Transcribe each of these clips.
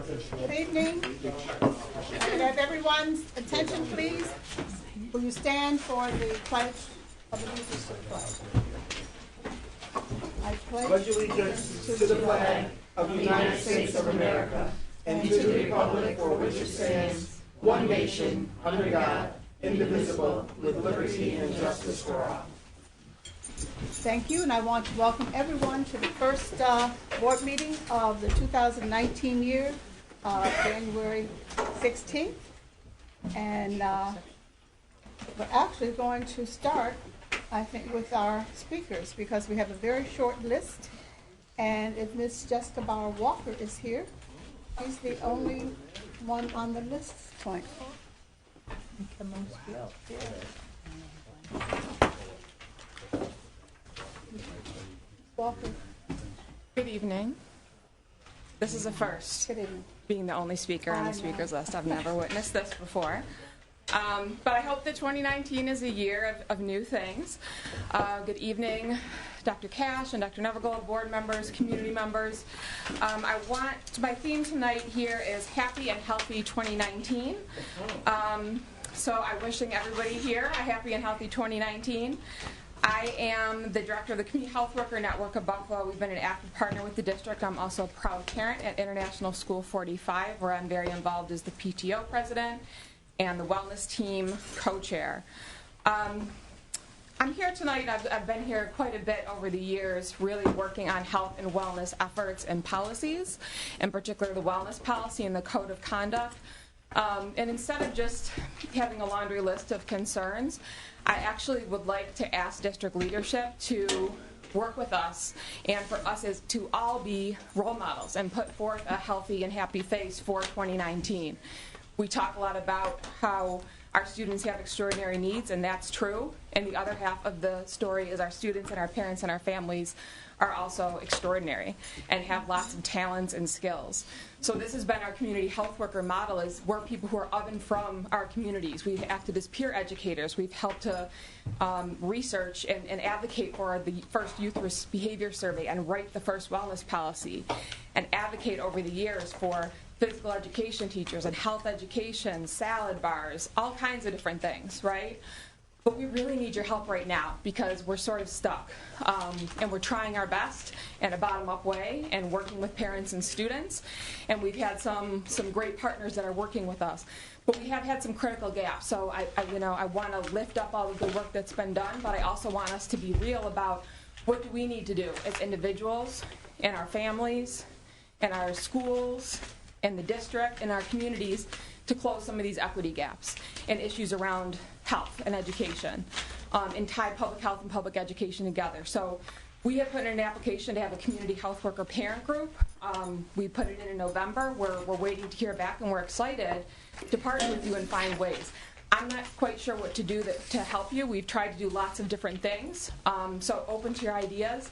Good evening. Can I have everyone's attention, please? Will you stand for the pledge of allegiance to the flag? I Pledge allegiance to the flag of the United States of America and to the republic for which it stands, one nation, under God, indivisible, with liberty and justice for all. Thank you, and I want to welcome everyone to the first board meeting of the 2019 year, January 16th. And we're actually going to start, I think, with our speakers because we have a very short list. And if Ms. Jessica Bauer Walker is here, she's the only one on the list tonight. Walker. Good evening. This is a first, Good evening. being the only speaker on the speakers list. I've never witnessed this before. But I hope that 2019 is a year of new things. Good evening, Dr. Cash and Dr. Nevergold, board members, community members. My theme tonight here is Happy and Healthy 2019. So I'm wishing everybody here a happy and healthy 2019. I am the director of the Community Health Worker Network of Buffalo. We've been an active partner with the district. I'm also a proud parent at International School 45, where I'm very involved as the PTO president and the wellness team co-chair. I'm here tonight. I've been here quite a bit over the years, really working on health and wellness efforts and policies, in particular the wellness policy and the code of conduct. And instead of just having a laundry list of concerns, I actually would like to ask district leadership to work with us and for us as to all be role models and put forth a healthy and happy face for 2019. We talk a lot about how our students have extraordinary needs, and that's true. And the other half of the story is our students and our parents and our families are also extraordinary and have lots of talents and skills. So this has been our community health worker model, is we're people who are of and from our communities. We've acted as peer educators. We've helped to research and advocate for the first youth risk behavior survey and write the first wellness policy and advocate over the years for physical education teachers and health education, salad bars, all kinds of different things, right? But we really need your help right now because we're sort of stuck. And we're trying our best in a bottom-up way and working with parents and students. And we've had some great partners that are working with us. But we have had some critical gaps. So I want to lift up all of the work that's been done, but I also want us to be real about what do we need to do as individuals, in our families, in our schools, in the district, in our communities, to close some of these equity gaps and issues around health and education, and tie public health and public education together. So we have put in an application to have a community health worker parent group. We put it in November. We're waiting to hear back, and we're excited to partner with you and find ways. I'm not quite sure what to do to help you. We've tried to do lots of different things, so open to your ideas.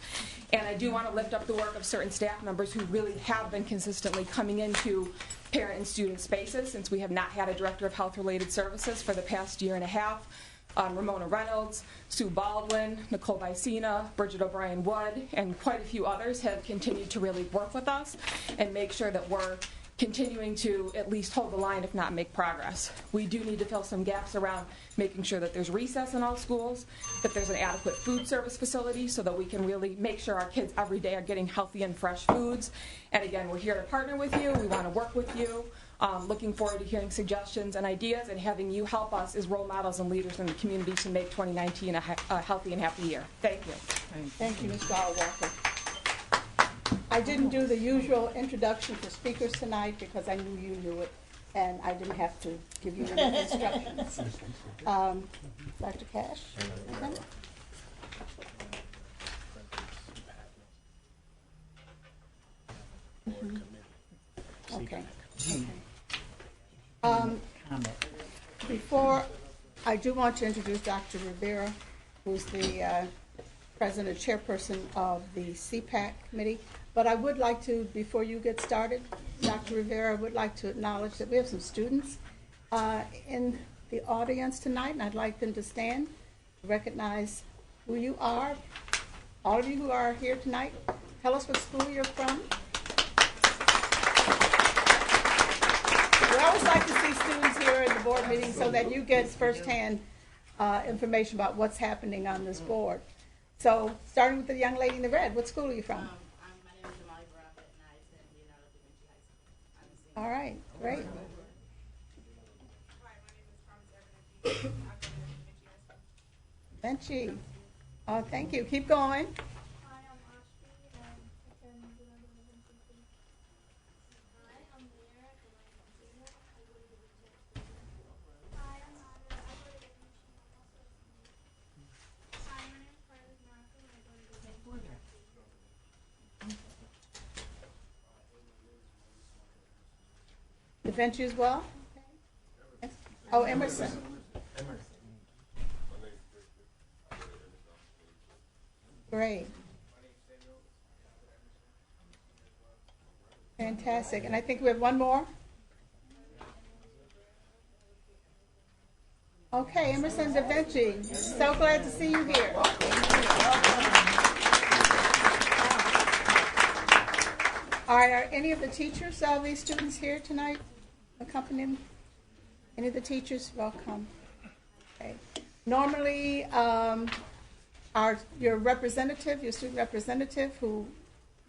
And I do want to lift up the work of certain staff members who really have been consistently coming into parent and student spaces, since we have not had a director of health-related services for the past year and a half. Ramona Reynolds, Sue Baldwin, Nicole Vicina, Bridget O'Brien-Wood, and quite a few others have continued to really work with us and make sure that we're continuing to at least hold the line, if not make progress. We do need to fill some gaps around making sure that there's recess in all schools, that there's an adequate food service facility so that we can really make sure our kids every day are getting healthy and fresh foods. And again, we're here to partner with you. We want to work with you. Looking forward to hearing suggestions and ideas and having you help us as role models and leaders in the community to make 2019 a healthy and happy year. Thank you. Thank you, Ms. Bauer Walker. I didn't do the usual introduction for speakers tonight because I knew you knew it, and I didn't have to give you any instructions. Dr. Cash? Okay. Before, I do want to introduce Dr. Rivera, who's the president, chairperson of the CPAC committee. But I would like to, before you get started, Dr. Rivera, I would like to acknowledge that we have some students in the audience tonight, and I'd like them to stand, recognize who you are. All of you who are here tonight, tell us what school you're from. always like to see students here in the board meeting so that you get firsthand information about what's happening on this board. So, starting with the young lady in the red, what school are you from? My name is Jamali Barabet, and I attend Leonardo da Vinci High School. All right, great. Vinci. Oh, thank you. Keep going. Hi, I'm Ashby, and I attend Leonardo da Vinci School. Hi, I'm Leah, and I go to Da Vinci High School. Hi, I'm Anna, I go to Da Vinci. I'm also a senior. Hi, my name is Carlos Marco, and I go to Da Vinci. Da Vinci as well? Yes. Oh, Emerson. Great. Fantastic. And I think we have one more. Okay, Emerson Da Vinci. So glad to see you here. All right, are any of the teachers of these students here tonight accompanying? Any of the teachers? Welcome. Okay. Normally, your representative, your student representative, who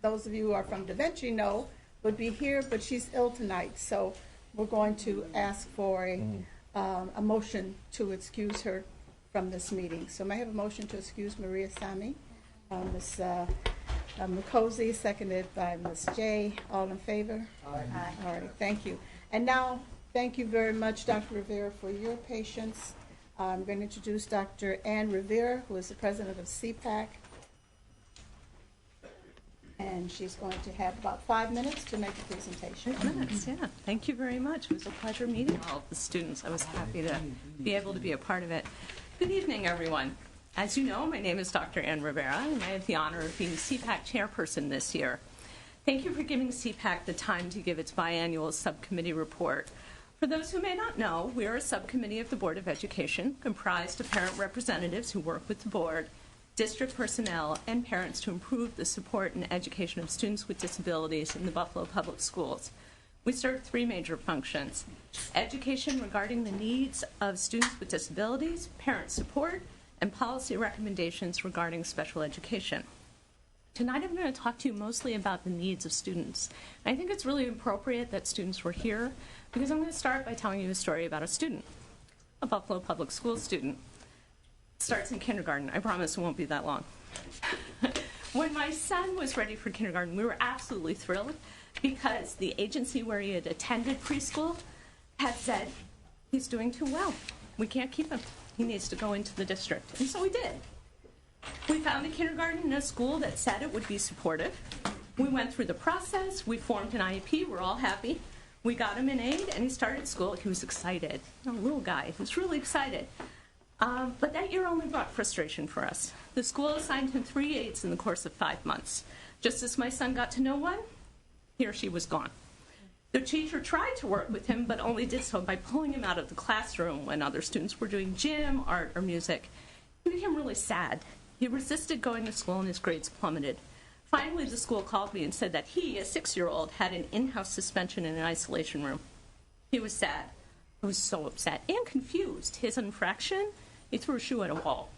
those of you who are from Da Vinci know, would be here, but she's ill tonight. So we're going to ask for a motion to excuse her from this meeting. So may I have a motion to excuse Maria Sami? Ms. Mukosi, seconded by Ms. J. All in favor? Aye. All right, thank you. And now, thank you very much, Dr. Rivera, for your patience. I'm going to introduce Dr. Ann Rivera, who is the president of CPAC. And she's going to have about 5 minutes to make a presentation. 5 minutes, yeah. Thank you very much. It was a pleasure meeting all of the students. I was happy to be able to be a part of it. Good evening, everyone. As you know, my name is Dr. Ann Rivera, and I have the honor of being CPAC chairperson this year. Thank you for giving CPAC the time to give its biannual subcommittee report. For those who may not know, we are a subcommittee of the Board of Education comprised of parent representatives who work with the board, district personnel, and parents to improve the support and education of students with disabilities in the Buffalo Public Schools. We serve 3 major functions: education regarding the needs of students with disabilities, parent support, and policy recommendations regarding special education. Tonight I'm going to talk to you mostly about the needs of students. And I think it's really appropriate that students were here because I'm going to start by telling you a story about a student, a Buffalo Public Schools student. It starts in kindergarten. I promise it won't be that long. When my son was ready for kindergarten, we were absolutely thrilled because the agency where he had attended preschool had said, he's doing too well. We can't keep him. He needs to go into the district. And so we did. We found a kindergarten in a school that said it would be supportive. We went through the process. We formed an IEP. We're all happy. We got him an aide, and he started school. He was excited. A little guy. He was really excited. But that year only brought frustration for us. The school assigned him 3 aides in the course of 5 months. Just as my son got to know one, he or she was gone. The teacher tried to work with him, but only did so by pulling him out of the classroom when other students were doing gym, art, or music. He became really sad. He resisted going to school, and his grades plummeted. Finally, the school called me and said that he, a 6-year-old, had an in-house suspension in an isolation room. He was sad. He was so upset and confused. His infraction, he threw a shoe at a wall.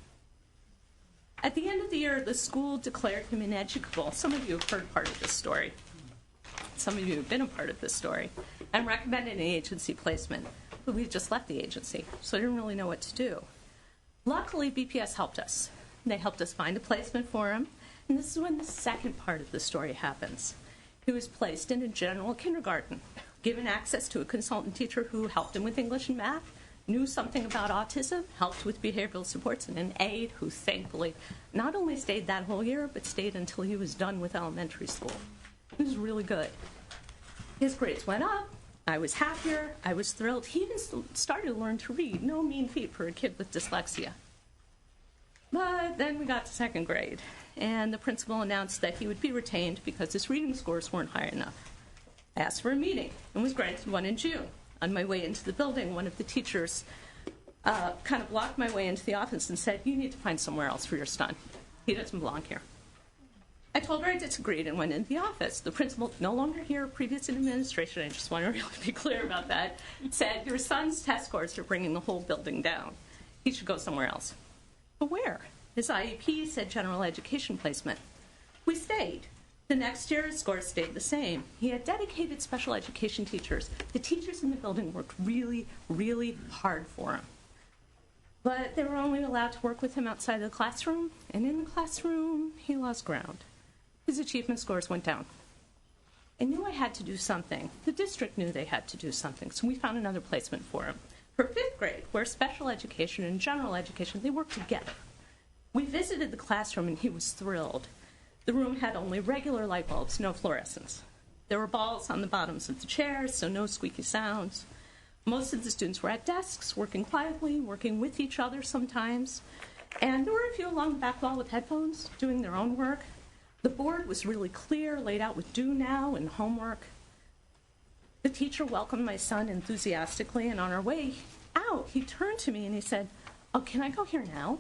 At the end of the year, the school declared him ineducable. Some of you have heard part of this story. Some of you have been a part of this story, and recommended an agency placement. But we just left the agency, so I didn't really know what to do. Luckily, BPS helped us. They helped us find a placement for him, and this is when the second part of the story happens. He was placed in a general kindergarten, given access to a consultant teacher who helped him with English and math, knew something about autism, helped with behavioral supports, and an aide who thankfully not only stayed that whole year, but stayed until he was done with elementary school. It was really good. His grades went up. I was happier. I was thrilled. He even started to learn to read. No mean feat for a kid with dyslexia. But then we got to 2nd grade, and the principal announced that he would be retained because his reading scores weren't high enough. I asked for a meeting and was granted one in June. On my way into the building, one of the teachers kind of blocked my way into the office and said, "You need to find somewhere else for your son. He doesn't belong here." I told her I disagreed and went into the office. The principal, no longer here, previous administration, I just want to really be clear about that, said, your son's test scores are bringing the whole building down. He should go somewhere else. But where? His IEP said general education placement. We stayed. The next year, his scores stayed the same. He had dedicated special education teachers. The teachers in the building worked really, really hard for him. But they were only allowed to work with him outside the classroom, and in the classroom, he lost ground. His achievement scores went down. I knew I had to do something. The district knew they had to do something, so we found another placement for him. For 5th grade, where special education and general education, they work together. We visited the classroom, and he was thrilled. The room had only regular light bulbs, no fluorescents. There were balls on the bottoms of the chairs, so no squeaky sounds. Most of the students were at desks, working quietly, working with each other sometimes. And there were a few along the back wall with headphones, doing their own work. The board was really clear, laid out with do now and homework. The teacher welcomed my son enthusiastically, and on our way out, he turned to me and he said, "Oh, can I go here now?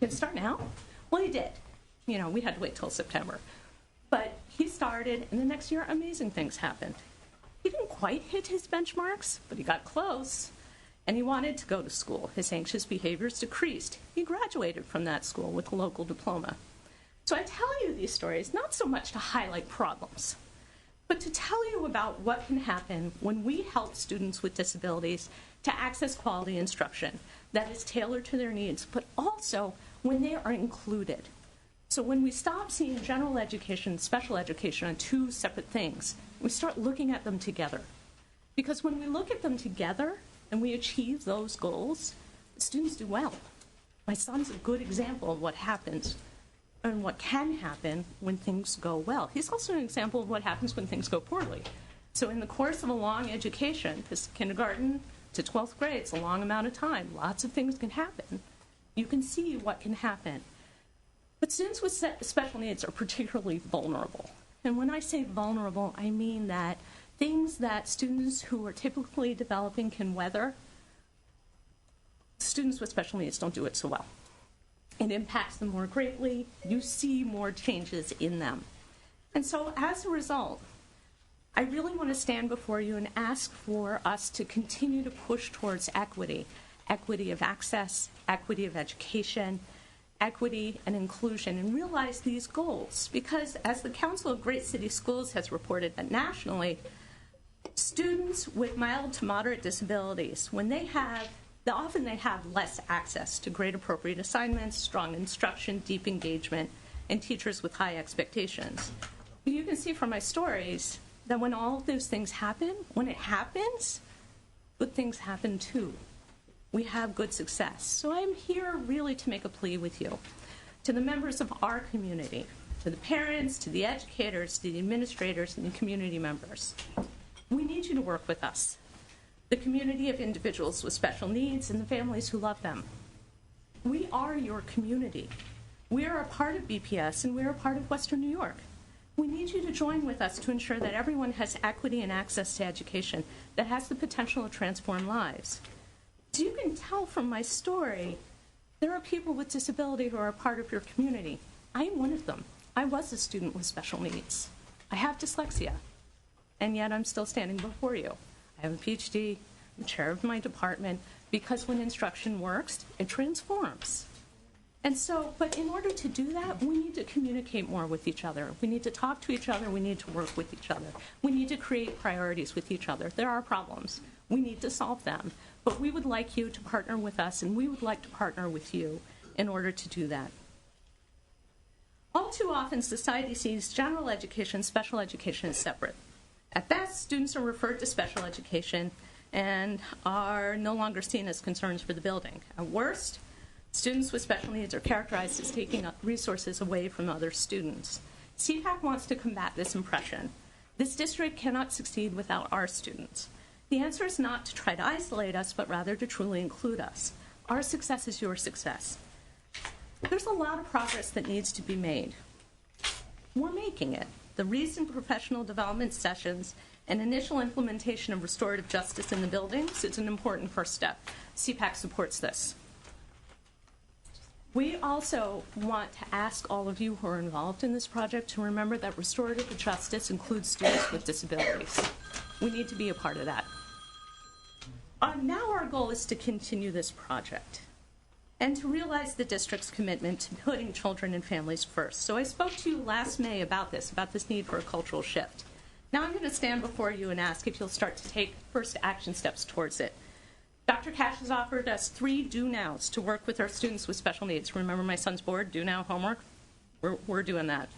Can I start now?" Well, he did. You know, we had to wait till September. But he started, and the next year, amazing things happened. He didn't quite hit his benchmarks, but he got close, and he wanted to go to school. His anxious behaviors decreased. He graduated from that school with a local diploma. So I tell you these stories not so much to highlight problems, but to tell you about what can happen when we help students with disabilities to access quality instruction that is tailored to their needs, but also when they are included. So when we stop seeing general education and special education on two separate things, we start looking at them together. Because when we look at them together and we achieve those goals, the students do well. My son's a good example of what happens and what can happen when things go well. He's also an example of what happens when things go poorly. So in the course of a long education, because kindergarten to 12th grade, it's a long amount of time, lots of things can happen. You can see what can happen. But students with special needs are particularly vulnerable. And when I say vulnerable, I mean that things that students who are typically developing can weather, students with special needs don't do it so well. It impacts them more greatly. You see more changes in them. And so as a result, I really want to stand before you and ask for us to continue to push towards equity, equity of access, equity of education, equity and inclusion, and realize these goals. Because as the Council of Great City Schools has reported that nationally, students with mild to moderate disabilities, often they have less access to grade appropriate assignments, strong instruction, deep engagement, and teachers with high expectations. But you can see from my stories that when all of those things happen, when it happens, good things happen too. We have good success. So I'm here really to make a plea with you, to the members of our community, to the parents, to the educators, to the administrators, and the community members. We need you to work with us, the community of individuals with special needs and the families who love them. We are your community. We are a part of BPS, and we are a part of Western New York. We need you to join with us to ensure that everyone has equity and access to education that has the potential to transform lives. As you can tell from my story, there are people with disability who are a part of your community. I am one of them. I was a student with special needs. I have dyslexia, and yet I'm still standing before you. I have a PhD, I'm chair of my department, because when instruction works, it transforms. And so, but in order to do that, we need to communicate more with each other. We need to talk to each other. We need to work with each other. We need to create priorities with each other. There are problems. We need to solve them. But we would like you to partner with us, and we would like to partner with you in order to do that. All too often, society sees general education, special education as separate. At best, students are referred to special education and are no longer seen as concerns for the building. At worst, students with special needs are characterized as taking up resources away from other students. CPAC wants to combat this impression. This district cannot succeed without our students. The answer is not to try to isolate us, but rather to truly include us. Our success is your success. There's a lot of progress that needs to be made. We're making it. The recent professional development sessions and initial implementation of restorative justice in the buildings is an important first step. CPAC supports this. We also want to ask all of you who are involved in this project to remember that restorative justice includes students with disabilities. We need to be a part of that. Now our goal is to continue this project and to realize the district's commitment to putting children and families first. So I spoke to you last May about this need for a cultural shift. Now I'm going to stand before you and ask if you'll start to take first action steps towards it. Dr. Cash has offered us 3 do-nows to work with our students with special needs. Remember my son's board, do-now homework? We're doing that.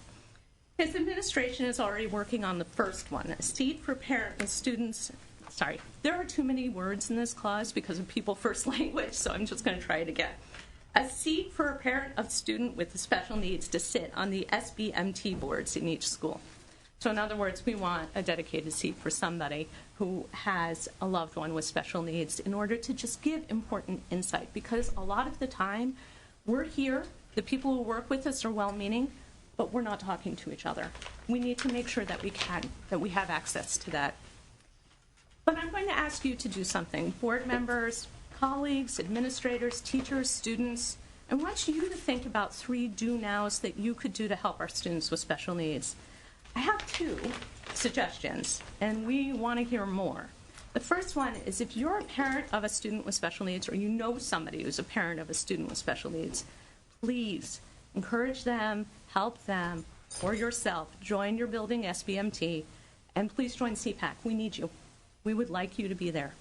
His administration is already working on the first one, a seat for parent and students. Sorry, there are too many words in this clause because of people first language, so I'm just going to try it again. A seat for a parent of student with special needs to sit on the SBMT boards in each school. So in other words, we want a dedicated seat for somebody who has a loved one with special needs in order to just give important insight, because a lot of the time we're here, the people who work with us are well-meaning, but we're not talking to each other. We need to make sure that we have access to that. But I'm going to ask you to do something. Board members, colleagues, administrators, teachers, students, I want you to think about 3 do-nows that you could do to help our students with special needs. I have 2 suggestions, and we want to hear more. The first one is if you're a parent of a student with special needs, or you know somebody who's a parent of a student with special needs, please encourage them, help them, or yourself, join your building SBMT, and please join CPAC. We need you. We would like you to be there.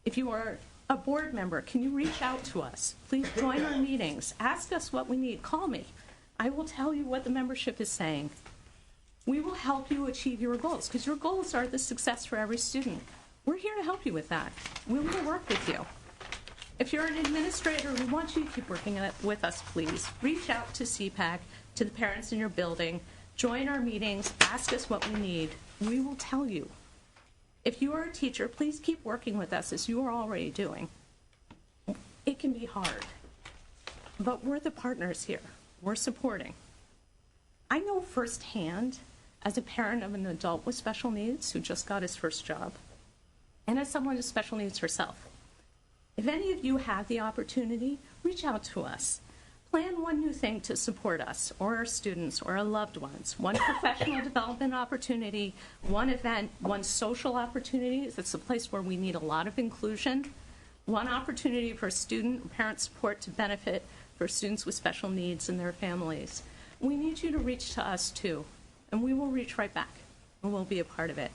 If you are a board member, can you reach out to us? Please join our meetings. Ask us what we need. Call me. I will tell you what the membership is saying. We will help you achieve your goals, because your goals are the success for every student. We're here to help you with that. We will work with you. If you're an administrator, we want you to keep working with us, please. Reach out to CPAC, to the parents in your building. Join our meetings. Ask us what we need. We will tell you. If you are a teacher, please keep working with us as you are already doing. It can be hard, but we're the partners here. We're supporting. I know firsthand, as a parent of an adult with special needs who just got his first job, and as someone with special needs herself, if any of you have the opportunity, reach out to us. Plan one new thing to support us, or our students, or our loved ones. One professional development opportunity, one event, one social opportunity. It's a place where we need a lot of inclusion. One opportunity for student and parent support to benefit for students with special needs and their families. We need you to reach to us too, and we will reach right back, and we'll be a part of it.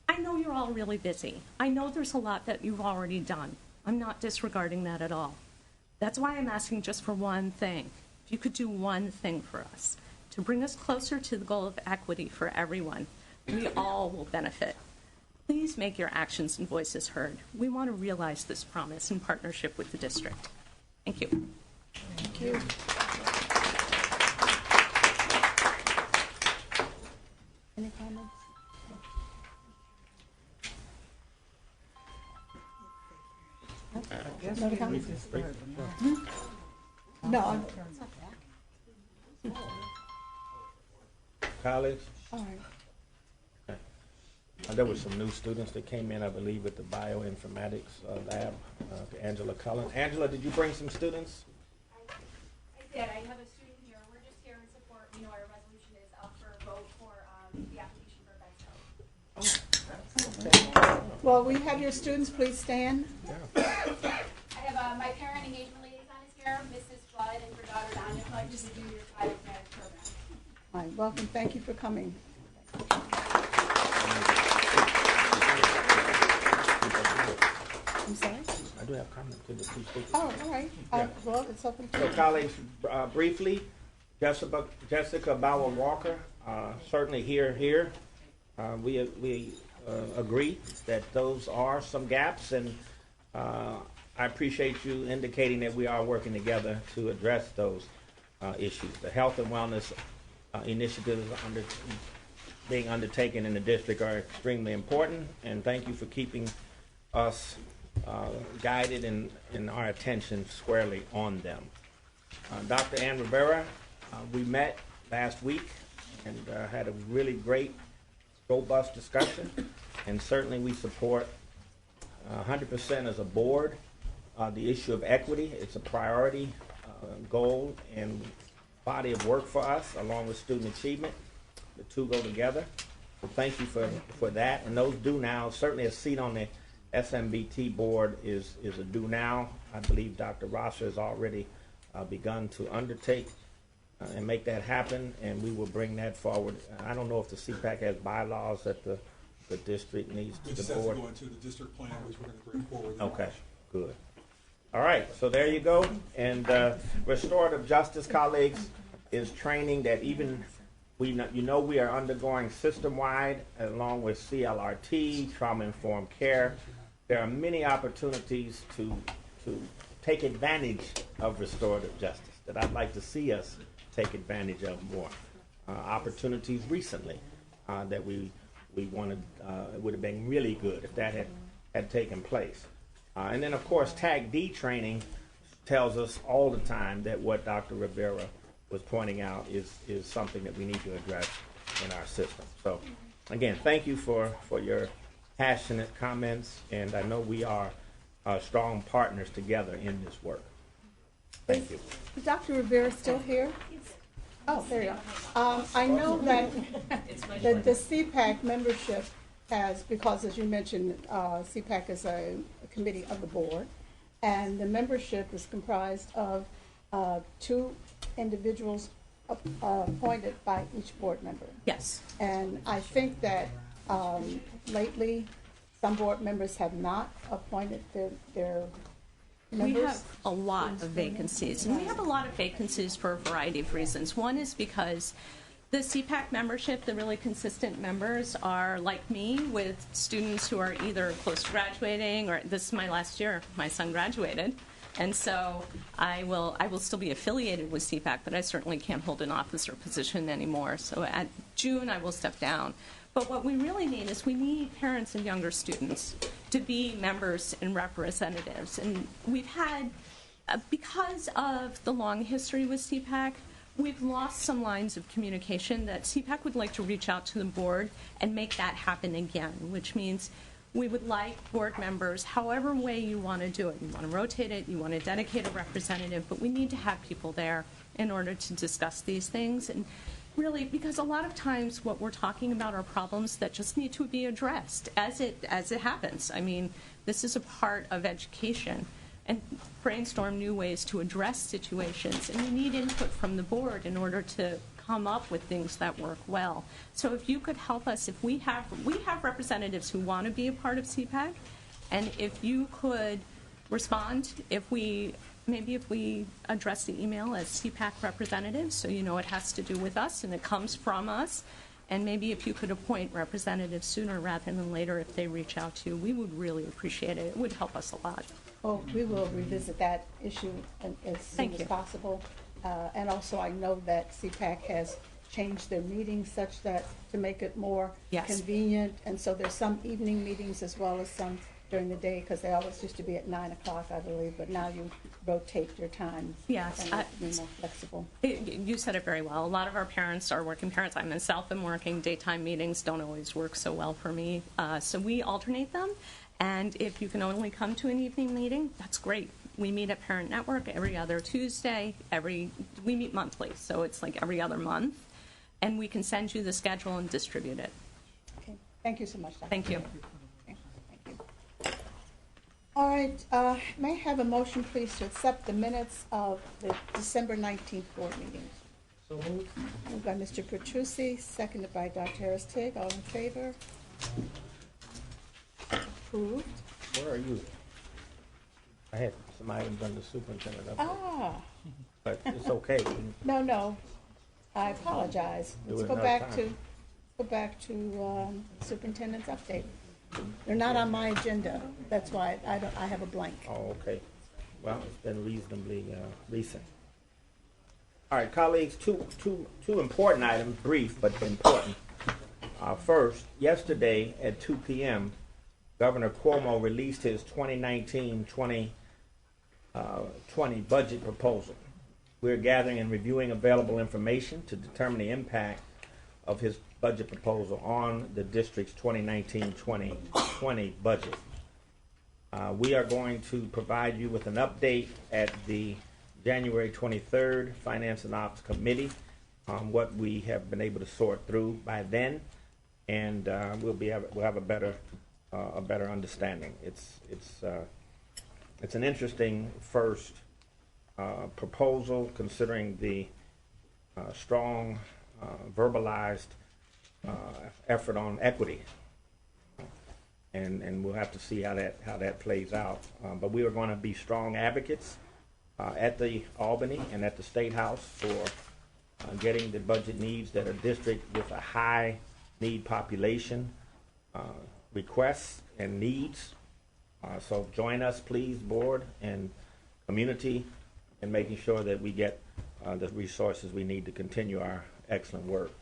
I know you're all really busy. I know there's a lot that you've already done. I'm not disregarding that at all. That's why I'm asking just for one thing. If you could do one thing for us to bring us closer to the goal of equity for everyone, we all will benefit. Please make your actions and voices heard. We want to realize this promise in partnership with the district. Thank you. Thank you. Any comments? No comments? No. College. All right. There were some new students that came in, I believe, with the bioinformatics lab, to Angela Cullen. Angela, did you bring some students? I did. I have a student here. We're just here in support. You know, our resolution is up for a vote for the application for Bensco. Well, we have your students, please stand. I have my parent engagement liaison is here, Mrs. Flood, and her daughter Danya Flood, just to do your bioinformatics program. All right, welcome. Thank you for coming. I'm sorry? I do have comments. Could you please speak? Oh, all right. Well, it's open So, to colleagues, briefly, Jessica Bauer Walker, certainly here. We agree that those are some gaps, and I appreciate you indicating that we are working together to address those issues. The health and wellness initiatives being undertaken in the district are extremely important, and thank you for keeping us guided and our attention squarely on them. Dr. Ann Rivera, we met last week and had a really great, robust discussion, and certainly we support 100% as a board the issue of equity. It's a priority goal and body of work for us, along with student achievement. The two go together. So thank you for that. And those do now, certainly a seat on the SMBT board is a do now. I believe Dr. Rosser has already begun to undertake and make that happen, and we will bring that forward. I don't know if the CPAC has bylaws that the district needs to We just the have to board. go into the district plan, which we're going to bring forward. in Okay, March. good. All right, so there you go. And restorative justice, colleagues, is training that even we are undergoing system-wide, along with CLRT, trauma-informed care. There are many opportunities to take advantage of restorative justice that I'd like to see us take advantage of more. Opportunities recently that we wanted, it would have been really good if that had taken place. And then, of course, TAG D training tells us all the time that what Dr. Rivera was pointing out is something that we need to address in our system. So, again, thank you for your passionate comments, and I know we are strong partners together in this work. Thank you. Is Dr. Rivera still here? Oh, there you are. I know that the CPAC membership has, because as you mentioned, CPAC is a committee of the board, and the membership is comprised of 2 individuals appointed by each board member. Yes. And I think that lately, some board members have not appointed their members. We have a lot of vacancies, and we have a lot of vacancies for a variety of reasons. One is because the CPAC membership, the really consistent members, are like me, with students who are either close to graduating, or this is my last year. My son graduated, and so I will still be affiliated with CPAC, but I certainly can't hold an officer position anymore. So at June, I will step down. But what we really need is we need parents and younger students to be members and representatives. And we've had, because of the long history with CPAC, we've lost some lines of communication that CPAC would like to reach out to the board and make that happen again, which means we would like board members, however way you want to do it. You want to rotate it, you want to dedicate a representative, but we need to have people there in order to discuss these things. And really, because a lot of times what we're talking about are problems that just need to be addressed as it happens. I mean, this is a part of education, and brainstorm new ways to address situations, and we need input from the board in order to come up with things that work well. So if you could help us, if we have representatives who want to be a part of CPAC, and if you could respond, if we address the email as CPAC representatives, so you know it has to do with us and it comes from us, and maybe if you could appoint representatives sooner rather than later if they reach out to you, we would really appreciate it. It would help us a lot. Well, we will revisit that issue as soon as possible. And also, I know that CPAC has changed their meetings such that to make it more convenient. And so there's some evening meetings as well as some during the day, because they always used to be at 9 o'clock, I believe, but now you rotate your times. Yes. And it can be more flexible. You said it very well. A lot of our parents are working parents. I myself am working. Daytime meetings don't always work so well for me. So we alternate them. And if you can only come to an evening meeting, that's great. We meet at Parent Network every other Tuesday. We meet monthly, so it's like every other month. And we can send you the schedule and distribute it. Okay. Thank you so much, Dr. Thank you. Okay. Thank you. All right. May I have a motion, please, to accept the minutes of the December 19th board meeting? So moved. Moved by Mr. Petrucci, seconded by Dr. Harris-Tig. All in favor? Approved. Where are you? I had some items under superintendent update, but it's okay. No. I apologize. Do Let's it go another back to superintendent's update. They're not on my agenda. That's why I have a blank. Oh, okay. Well, it's been reasonably recent. All right, colleagues, two important items, brief but important. First, yesterday at 2 p.m., Governor Cuomo released his 2019-2020 budget proposal. We're gathering and reviewing available information to determine the impact of his budget proposal on the district's 2019-2020 budget. We are going to provide you with an update at the January 23rd, Finance and Ops Committee, what we have been able to sort through by then, and we'll have a better understanding. It's an interesting first proposal, considering the strong verbalized effort on equity, and we'll have to see how that plays out. But we are going to be strong advocates at the Albany and at the State House for getting the budget needs that a district with a high need population requests and needs. So join us, please, board and community, in making sure that we get the resources we need to continue our excellent work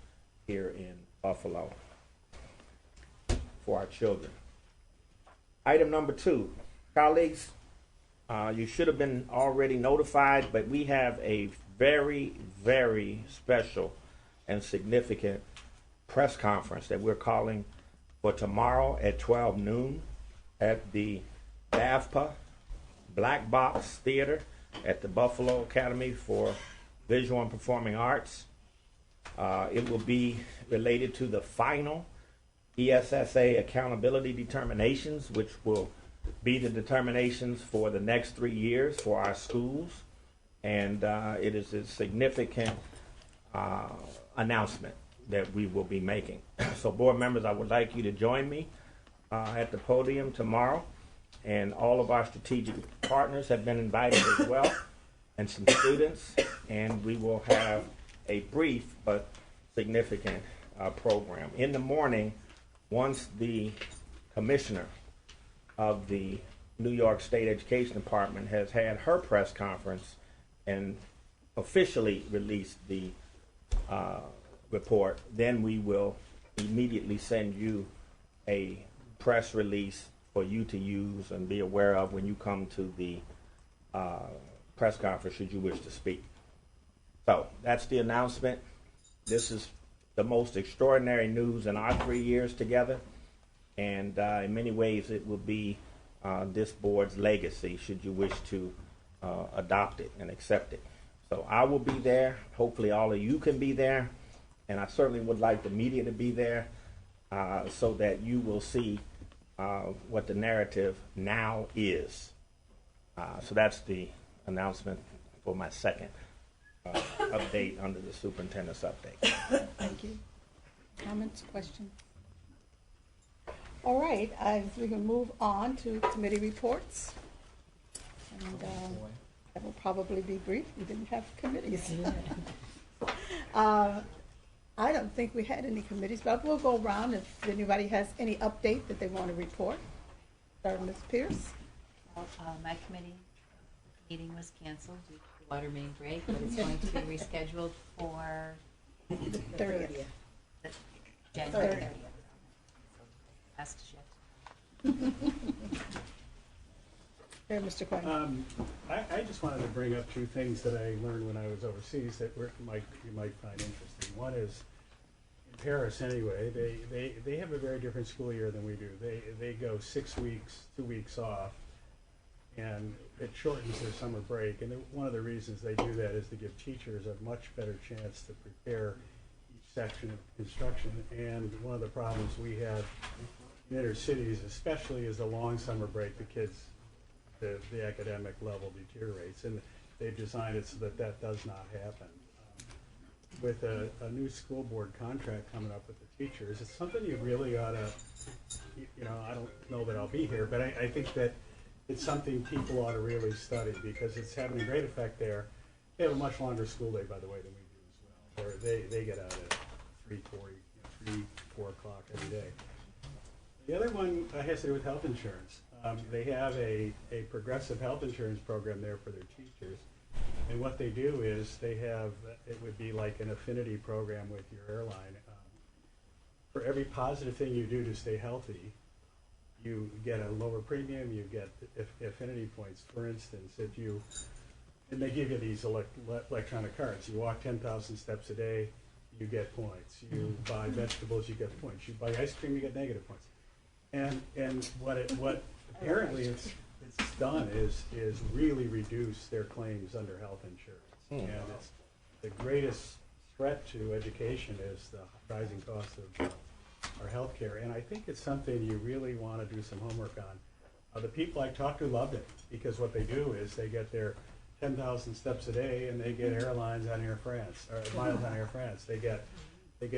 here in Buffalo for our children. Item number 2, colleagues, you should have been already notified, but we have a very, very special and significant press conference that we're calling for tomorrow at 12 noon at the BAFPA Black Box Theater at the Buffalo Academy for Visual and Performing Arts. It will be related to the final ESSA accountability determinations, which will be the determinations for the next 3 years for our schools. And it is a significant announcement that we will be making. So board members, I would like you to join me at the podium tomorrow. And all of our strategic partners have been invited as well, and some students. And we will have a brief but significant program. In the morning, once the commissioner of the New York State Education Department has had her press conference and officially released the report, then we will immediately send you a press release for you to use and be aware of when you come to the press conference should you wish to speak. So that's the announcement. This is the most extraordinary news in our 3 years together, and in many ways it will be this board's legacy should you wish to adopt it and accept it. So I will be there. Hopefully all of you can be there, and I certainly would like the media to be there so that you will see what the narrative now is. So that's the announcement for my second update under the superintendent's update. Thank you. Comments, questions? All right, we can move on to committee reports. And that will probably be brief. We didn't have committees. I don't think we had any committees, but we'll go around if anybody has any update that they want to report. Start with Ms. Pierce. Well, my committee meeting was canceled due to the water main break, but it's going to be rescheduled for 30th. January 30th. Last shift. Here, Mr. Quinn. I just wanted to bring up 2 things that I learned when I was overseas that you might find interesting. One is, in Paris anyway, they have a very different school year than we do. They go 6 weeks, 2 weeks off, and it shortens their summer break. And one of the reasons they do that is to give teachers a much better chance to prepare each section of construction. And one of the problems we have in inner cities especially is the long summer break. The kids, the academic level deteriorates, and they've designed it so that that does not happen. With a new school board contract coming up with the teachers, it's something you really ought to, I don't know that I'll be here, but I think that it's something people ought to really study because it's having a great effect there. They have a much longer school day, by the way, than we do as well. They get out at 3:40, 4 o'clock every day. The other one has to do with health insurance. They have a progressive health insurance program there for their teachers. And what they do is they have, it would be like an affinity program with your airline. For every positive thing you do to stay healthy, you get a lower premium, you get affinity points. For instance, and they give you these electronic cards. You walk 10,000 steps a day, you get points. You buy vegetables, you get points. You buy ice cream, you get negative points. And what apparently it's done is really reduce their claims under health insurance. And it's the greatest threat to education is the rising cost of our health care. And I think it's something you really want to do some homework on. The people I talked to loved it because what they do is they get their 10,000 steps a day and they get airlines on Air France or miles on Air France. They get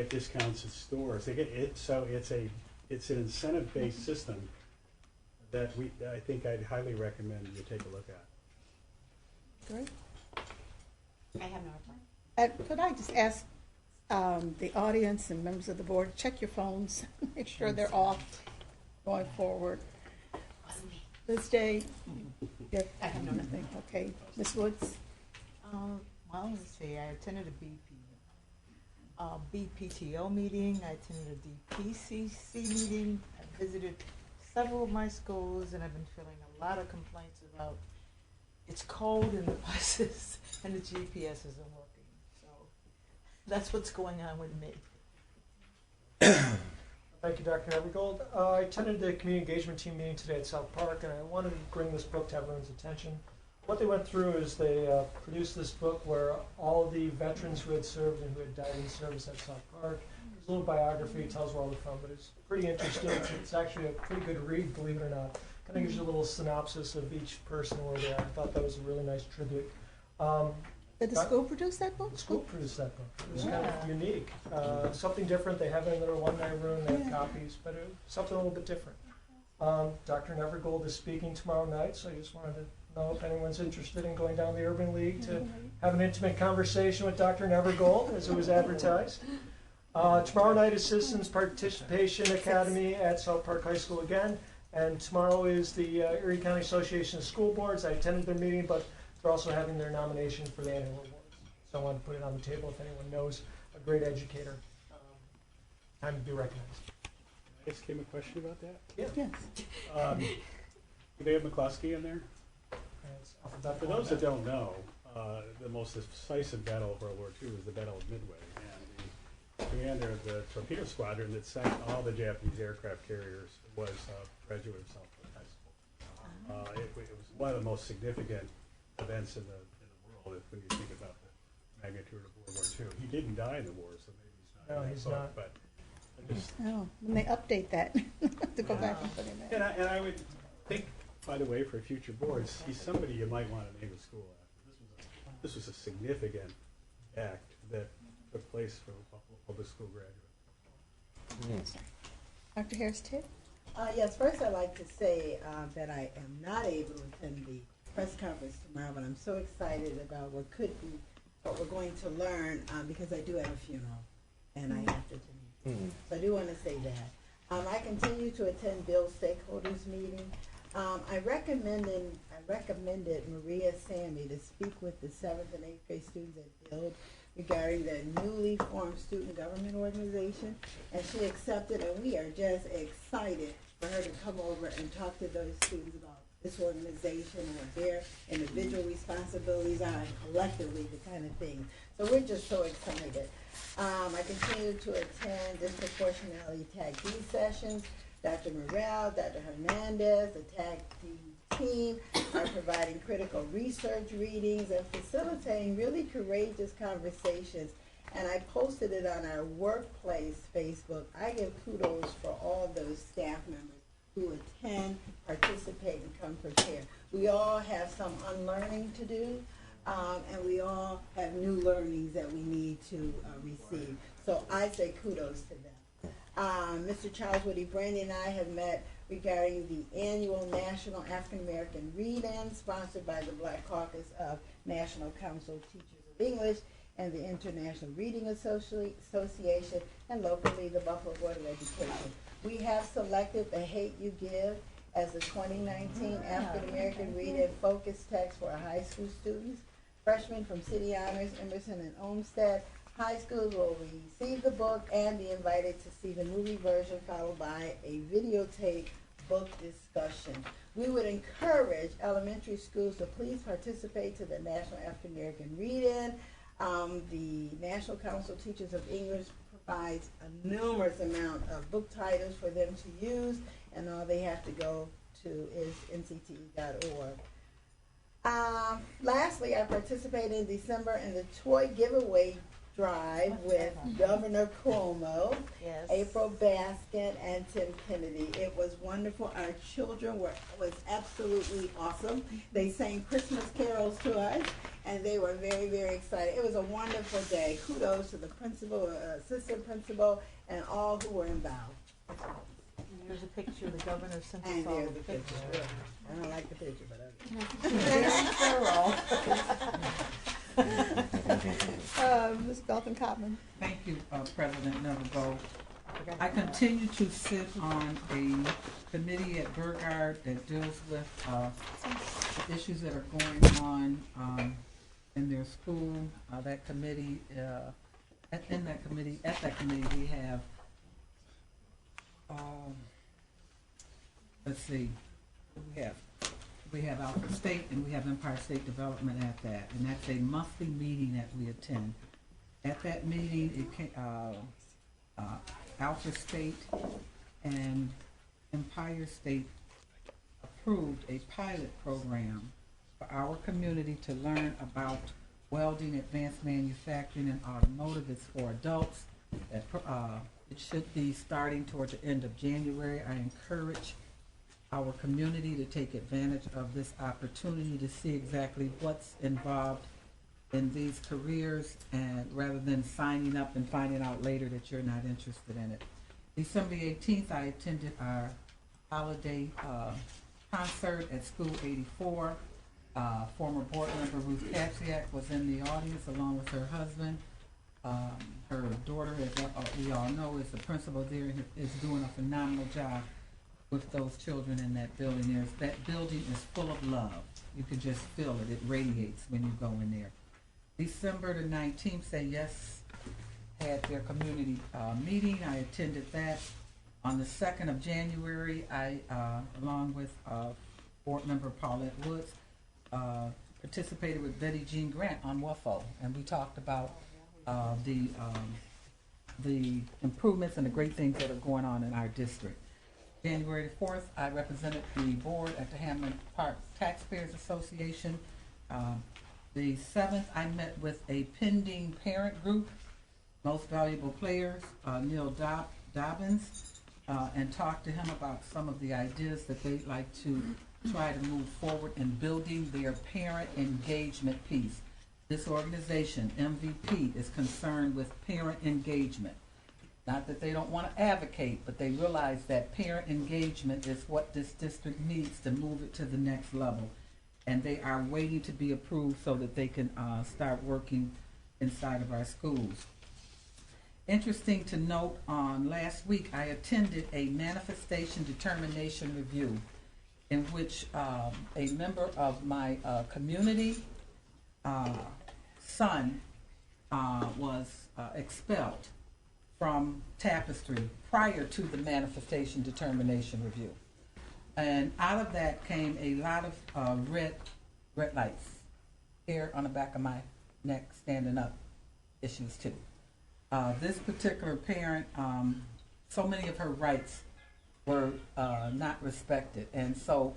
discounts at stores. They get it. So it's an incentive-based system that I think I'd highly recommend you take a look at. Great. I have no reply. Could I just ask the audience and members of the board, check your phones, make sure they're off going forward. Wasn't me. This day, I have no nothing. Okay, Ms. Woods? Well, let's see, I attended a BPTO meeting, I attended a DPCC meeting, I visited several of my schools, and I've been feeling a lot of complaints about it's cold in the buses and the GPS isn't working. So that's what's going on with me. Thank you, Dr. Evergold. I attended the community engagement team meeting today at South Park, and I wanted to bring this book to everyone's attention. What they went through is they produced this book where all the veterans who had served and who had died in service at South Park. There's a little biography, tells where all they're from, but it's pretty interesting. It's actually a pretty good read, believe it or not. Kind of gives you a little synopsis of each person where they are. I thought that was a really nice tribute. Did the school produce that book? The school produced that book. It was kind of unique. Something different. They have it in their alumni room. They have copies, but it was something a little bit different. Dr. Nevergold is speaking tomorrow night, so I just wanted to know if anyone's interested in going down the Urban League to have an intimate conversation with Dr. Nevergold, as it was advertised. Tomorrow night is Citizens Participation Academy at South Park High School again, and tomorrow is the Erie County Association of School Boards. I attended their meeting, but they're also having their nomination for the annual awards. So I wanted to put it on the table if anyone knows a great educator. Time to be recognized. I just came a question about that. Yeah. Yes. Do they have McCluskey in there? It's alphabetical. For those that don't know, the most decisive battle of World War II was the Battle of Midway, and the commander of the torpedo squadron that sank all the Japanese aircraft carriers was a graduate of South Park High School. It was one of the most significant events in the world when you think about the magnitude of World War II. He didn't die in the war, so maybe he's not. No, in that he's book, not. But I just, Oh, when they update that, to go back and put him in. and I would think, by the way, for future boards, he's somebody you might want to name a school after. This was a significant act that took place for a public school graduate. Dr. Harris-Titt? Yes, first I'd like to say that I am not able to attend the press conference tomorrow, but I'm so excited about what we're going to learn because I do have a funeral and I have to attend. So I do want to say that. I continue to attend Bill's stakeholders meeting. I recommended Maria Sammy to speak with the 7th and 8th grade students at Build regarding the newly formed student government organization, and she accepted, and we are just excited for her to come over and talk to those students about this organization and what their individual responsibilities are, and collectively the kind of thing. So we're just so excited. I continue to attend disproportionality Tag D sessions. Dr. Morrell, Dr. Hernandez, the Tag D team are providing critical research readings and facilitating really courageous conversations. And I posted it on our workplace Facebook. I give kudos for all those staff members who attend, participate, and come prepared. We all have some unlearning to do, and we all have new learnings that we need to receive. So I say kudos to them. Mr. Charles Woody Brandy and I have met regarding the annual National African American Read-In sponsored by the Black Caucus of National Council of Teachers of English and the International Reading Association, and locally the Buffalo Board of Education. We have selected The Hate U Give as the 2019 African American Read-In focus text for our high school students. Freshmen from City Honors, Emerson, and Olmsted high schools will receive the book and be invited to see the movie version, followed by a videotape book discussion. We would encourage elementary schools to please participate to the National African American Read-In. The National Council of Teachers of English provides a numerous amount of book titles for them to use, and all they have to go to is ncte.org. Lastly, I participated in December in the toy giveaway drive with Governor Cuomo, Yes. April Baskin, and Tim Kennedy. It was wonderful. Our children was absolutely awesome. They sang Christmas carols to us, and they were very, very excited. It was a wonderful day. Kudos to the principal, assistant principal, and all who were involved. There's a picture the governor sent us And all. there's the picture. I don't like the picture, but Ms. Dalton Cotman. Thank you, President Nevergold. I continue to sit on a committee at Burgard that deals with the issues that are going on in their school. That committee, at that committee, we have, let's see, we have Alpha State and we have Empire State Development at that, and that's a monthly meeting that we attend. At that meeting, it came, Alpha State and Empire State approved a pilot program for our community to learn about welding, advanced manufacturing, and automotive. It's for adults. It should be starting towards the end of January. I encourage our community to take advantage of this opportunity to see exactly what's involved in these careers, and rather than signing up and finding out later that you're not interested in it. December 18th, I attended our holiday concert at School 84. Former board member Ruth Kapsiak was in the audience along with her husband. Her daughter, as we all know, is the principal there and is doing a phenomenal job with those children in that building. That building is full of love. You can just feel it. It radiates when you go in there. December the 19th, Say Yes had their community meeting. I attended that. On the 2nd of January, I, along with board member Paulette Woods, participated with Betty Jean Grant on WFO, and we talked about the improvements and the great things that are going on in our district. January the 4th, I represented the board at the Hamlin Park Taxpayers Association. The 7th, I met with a pending parent group, Most Valuable Players, Neil Dobbins, and talked to him about some of the ideas that they'd like to try to move forward in building their parent engagement piece. This organization, MVP, is concerned with parent engagement. Not that they don't want to advocate, but they realize that parent engagement is what this district needs to move it to the next level. And they are waiting to be approved so that they can start working inside of our schools. Interesting to note, on last week I attended a manifestation determination review in which a member of my community son was expelled from Tapestry prior to the manifestation determination review. And out of that came a lot of red lights here on the back of my neck, standing up issues too. This particular parent, so many of her rights were not respected. And so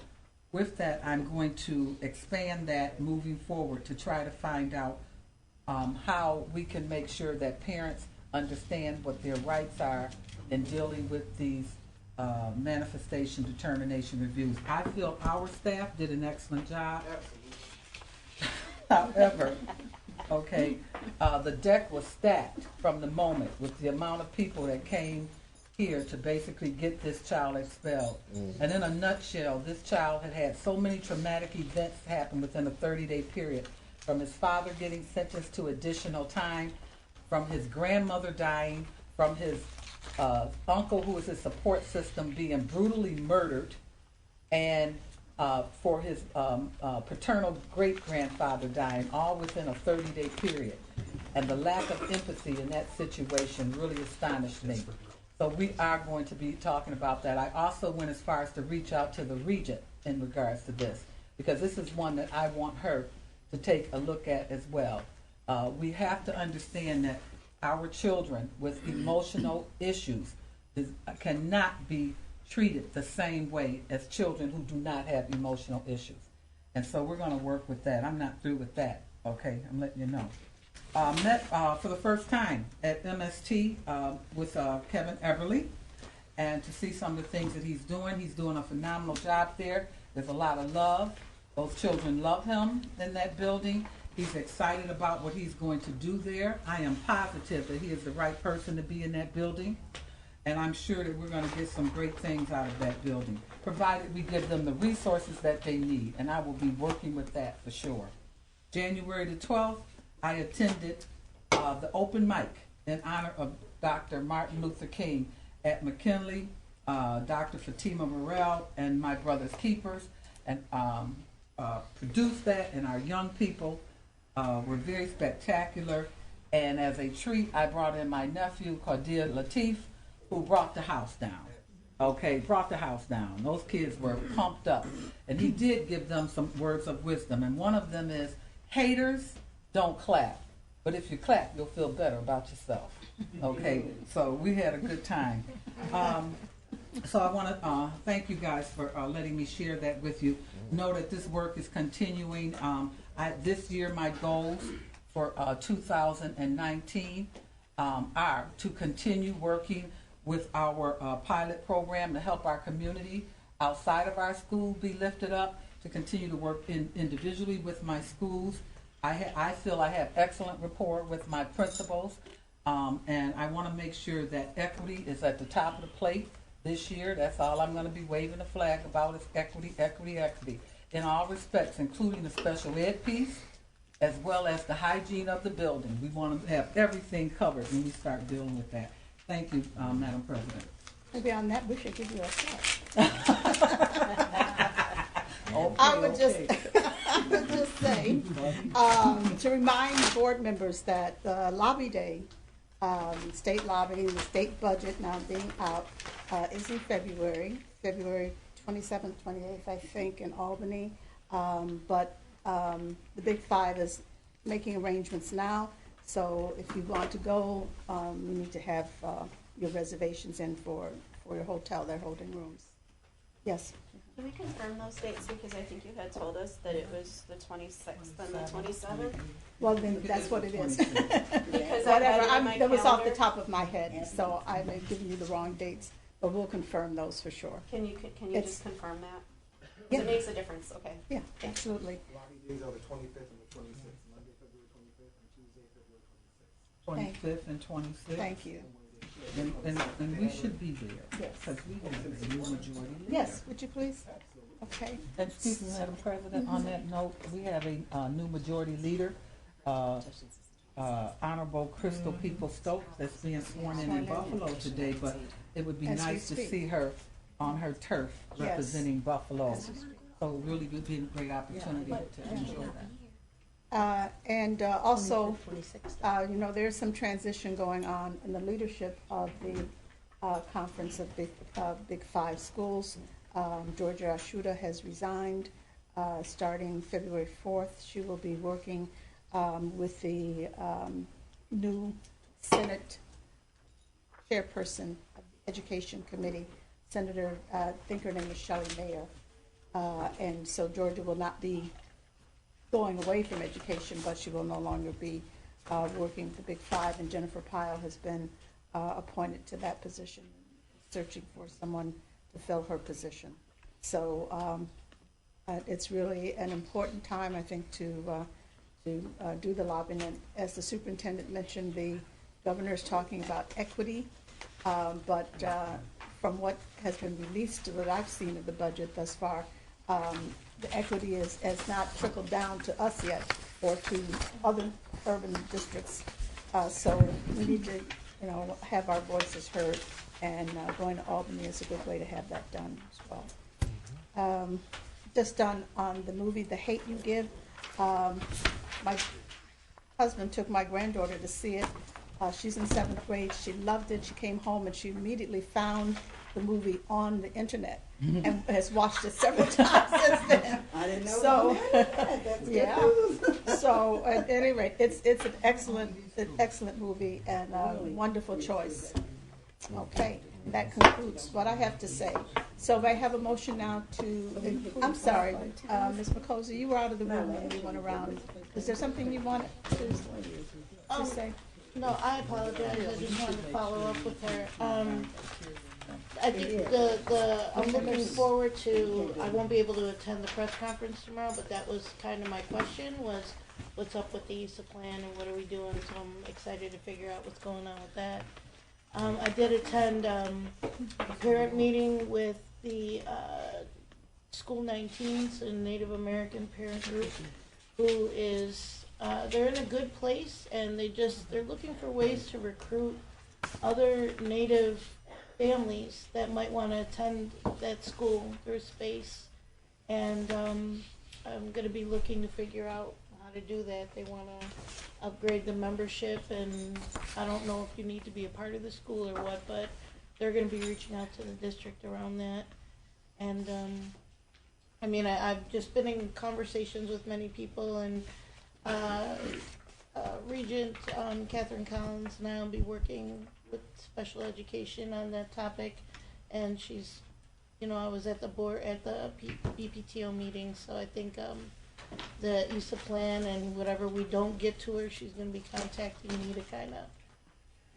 with that, I'm going to expand that moving forward to try to find out how we can make sure that parents understand what their rights are in dealing with these manifestation determination reviews. I feel our staff did an excellent job. However, okay, the deck was stacked from the moment with the amount of people that came here to basically get this child expelled. And in a nutshell, this child had had so many traumatic events happen within a 30-day period, from his father getting sentenced to additional time, from his grandmother dying, from his uncle, who was his support system, being brutally murdered, and for his paternal great-grandfather dying, all within a 30-day period. And the lack of empathy in that situation really astonished me. So we are going to be talking about that. I also went as far as to reach out to the regent in regards to this, because this is one that I want her to take a look at as well. We have to understand that our children with emotional issues cannot be treated the same way as children who do not have emotional issues. And so we're going to work with that. I'm not through with that, okay? I'm letting you know. Met for the first time at MST with Kevin Everly, and to see some of the things that he's doing a phenomenal job there. There's a lot of love. Those children love him in that building. He's excited about what he's going to do there. I am positive that he is the right person to be in that building, and I'm sure that we're going to get some great things out of that building, provided we give them the resources that they need, and I will be working with that for sure. January the 12th, I attended the open mic in honor of Dr. Martin Luther King at McKinley, Dr. Fatima Morrell and my Brother's Keepers, and produced that, and our young people were very spectacular. And as a treat, I brought in my nephew, Qadir Latif, who brought the house down. Okay, brought the house down. Those kids were pumped up. And he did give them some words of wisdom. And one of them is, haters don't clap. But if you clap, you'll feel better about yourself. Okay, so we had a good time. So I want to thank you guys for letting me share that with you. Know that this work is continuing. This year, my goals for 2019 are to continue working with our pilot program to help our community outside of our school be lifted up, to continue to work individually with my schools. I feel I have excellent rapport with my principals, and I want to make sure that equity is at the top of the plate this year. That's all I'm going to be waving a flag about, is equity, equity, equity, in all respects, including the special ed piece, as well as the hygiene of the building. We want to have everything covered when we start dealing with that. Thank you, Madam President. Maybe on that, we should give you a slide. I would just say, to remind board members that Lobby Day, state lobbying, the state budget now being out, is in February 27th, 28th, I think, in Albany. But the Big Five is making arrangements now. So if you want to go, you need to have your reservations in for your hotel. They're holding rooms. Yes? Can we confirm those dates? Because I think you had told us that it was the 26th and the 27th. Well, then that's what it is. Because whatever, that was off the top of my head, so I may have given you the wrong dates, but we'll confirm those for sure. Can you just confirm that? Yeah. It makes a difference. Okay. Yeah, absolutely. Lobby days are the 25th and the 26th, Monday, February 25th, and Tuesday, February 26th. 25th and 26th. Thank you. And we should be there. Yes. Because we have a new majority leader. Yes, would you please? Okay. And excuse me, Madam President, on that note, we have a new majority leader, Honorable Crystal People-Stokes, that's being sworn in Buffalo today, but it would be nice to see her on her turf representing Buffalo. So it really would be a great opportunity to enjoy that. And also, there's some transition going on in the leadership of the Conference of Big Five Schools. Georgia Ashuda has resigned starting February 4th. She will be working with the new Senate chairperson of the Education Committee, Senator, I think her name is Shelley Mayer. And so Georgia will not be going away from education, but she will no longer be working with the Big Five, and Jennifer Pyle has been appointed to that position, searching for someone to fill her position. So it's really an important time, I think, to do the lobbying. And as the superintendent mentioned, the governor is talking about equity, but from what has been released, what I've seen of the budget thus far, the equity has not trickled down to us yet, or to other urban districts. So we need to, have our voices heard, and going to Albany is a good way to have that done as well. Just on the movie The Hate U Give, my husband took my granddaughter to see it. She's in 7th grade. She loved it. She came home and she immediately found the movie on the internet and has watched it several times since then. I didn't know. So, That's yeah. good. So at any rate, it's an excellent movie and a wonderful choice. Okay. that concludes what I have to say. So if I have a motion now to, I'm sorry, Ms. McCosey, you were out of the room when we went around. Is there something you wanted to say? No, I apologize. I just wanted to follow up with her. I think I'm looking forward to, I won't be able to attend the press conference tomorrow, but that was kind of my question, was what's up with the ESA plan and what are we doing? So I'm excited to figure out what's going on with that. I did attend a parent meeting with the School 19s and Native American parent group, who is, they're in a good place, and they're looking for ways to recruit other Native families that might want to attend that school. There's space, and I'm going to be looking to figure out how to do that. They want to upgrade the membership, and I don't know if you need to be a part of the school or what, but they're going to be reaching out to the district around that. And I mean, I've just been in conversations with many people, and Regent Catherine Collins and I will be working with special education on that topic, and she's, you know, I was at the board at the BPTO meeting, so I think the ESA plan and whatever we don't get to her, she's going to be contacting me to kind of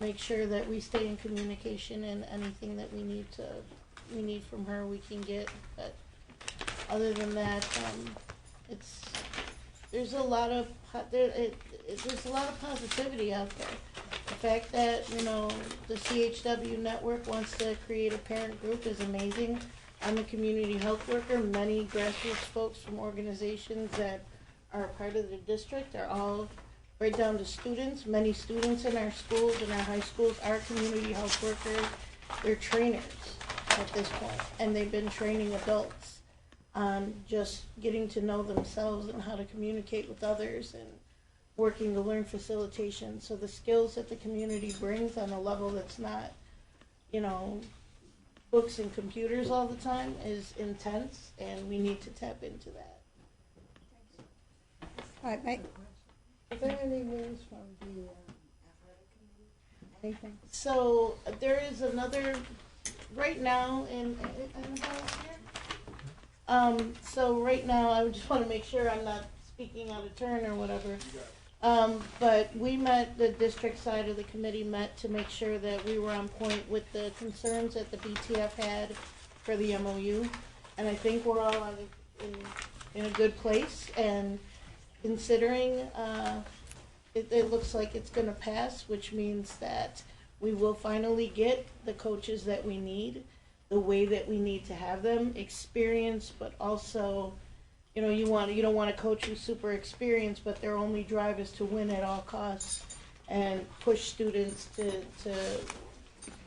make sure that we stay in communication, and anything that we need from her we can get. But other than that, there's a lot of positivity out there. The fact that, you know, the CHW network wants to create a parent group is amazing. I'm a community health worker. Many grassroots folks from organizations that are part of the district are all, right down to students. Many students in our schools, in our high schools, are community health workers. They're trainers at this point, and they've been training adults on just getting to know themselves and how to communicate with others, and working to learn facilitation. So the skills that the community brings on a level that's not, you know, books and computers all the time is intense, and we need to tap into that. All right, Mike. Is there any news from the athletic committee? Anything? So there is another, right now, so right now, I just want to make sure I'm not speaking out of turn or whatever. But we met, the district side of the committee met to make sure that we were on point with the concerns that the BTF had for the MOU. And I think we're all in a good place, and considering it looks like it's going to pass, which means that we will finally get the coaches that we need, the way that we need to have them, experienced, but also, you know, you don't want a coach who's super experienced, but their only drive is to win at all costs and push students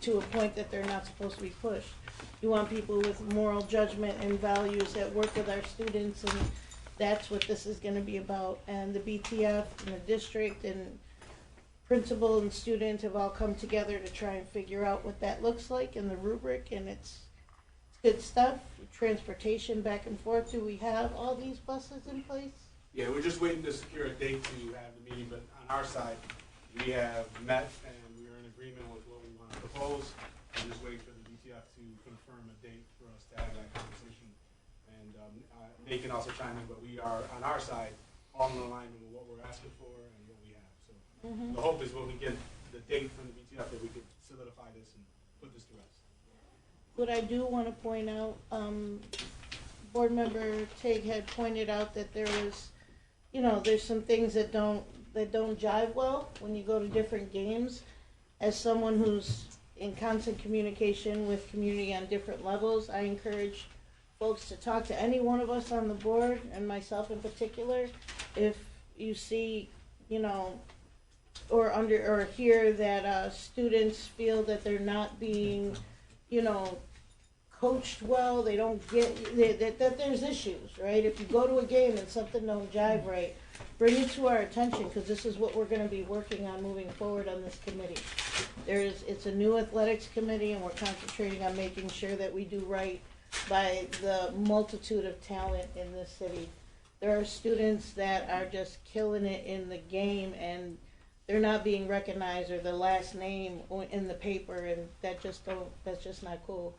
to a point that they're not supposed to be pushed. You want people with moral judgment and values that work with our students, and that's what this is going to be about. And the BTF and the district and principal and student have all come together to try and figure out what that looks like in the rubric, and it's good stuff. Transportation back and forth. Do we have all these buses in place? Yeah, we're just waiting to secure a date to have the meeting, but on our side, we have met and we are in agreement with what we want to propose. I'm just waiting for the BTF to confirm a date for us to have that conversation. And Nate can also chime in, but we are, on our side, all in alignment with what we're asking for and what we have. So the hope is when we get the date from the BTF that we could solidify this and put this to rest. What I do want to point out, Board Member Teague had pointed out that there was, you know, there's some things that don't jive well when you go to different games. As someone who's in constant communication with community on different levels, I encourage folks to talk to any one of us on the board, and myself in particular, if you see, you know, or hear that students feel that they're not being, you know, coached well, they don't get, that there's issues, right? If you go to a game and something don't jive right, bring it to our attention, because this is what we're going to be working on moving forward on this committee. It's a new athletics committee, and we're concentrating on making sure that we do right by the multitude of talent in this city. There are students that are just killing it in the game, and they're not being recognized or the last name in the paper, and that's just not cool.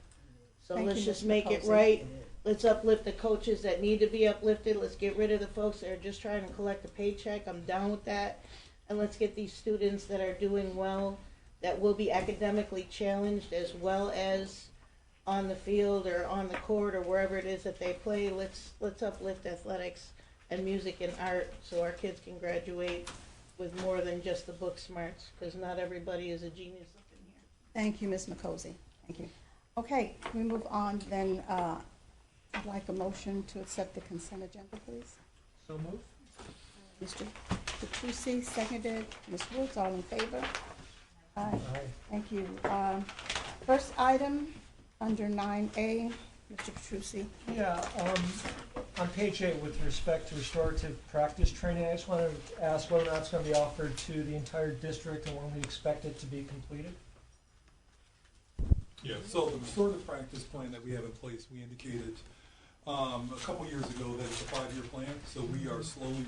So Thank let's you, just Ms. make it Nicosi. right. Let's uplift the coaches that need to be uplifted. Let's get rid of the folks that are just trying to collect a paycheck. I'm down with that. And let's get these students that are doing well, that will be academically challenged as well as on the field or on the court or wherever it is that they play. Let's uplift athletics and music and art so our kids can graduate with more than just the book smarts, because not everybody is a genius up in here. Thank you, Ms. Nicosi. Thank you. Okay, we move on then. I'd like a motion to accept the consent agenda, please. So move. Mr. Petrucci, seconded. Ms. Woods, all in favor? Aye. Thank you. First item, under 9A, Mr. Petrucci. Yeah, on page 8, with respect to restorative practice training, I just wanted to ask whether or not it's going to be offered to the entire district and when we expect it to be completed. Yeah, so the restorative practice plan that we have in place, we indicated a couple years ago that it's a 5-year plan, so we are slowly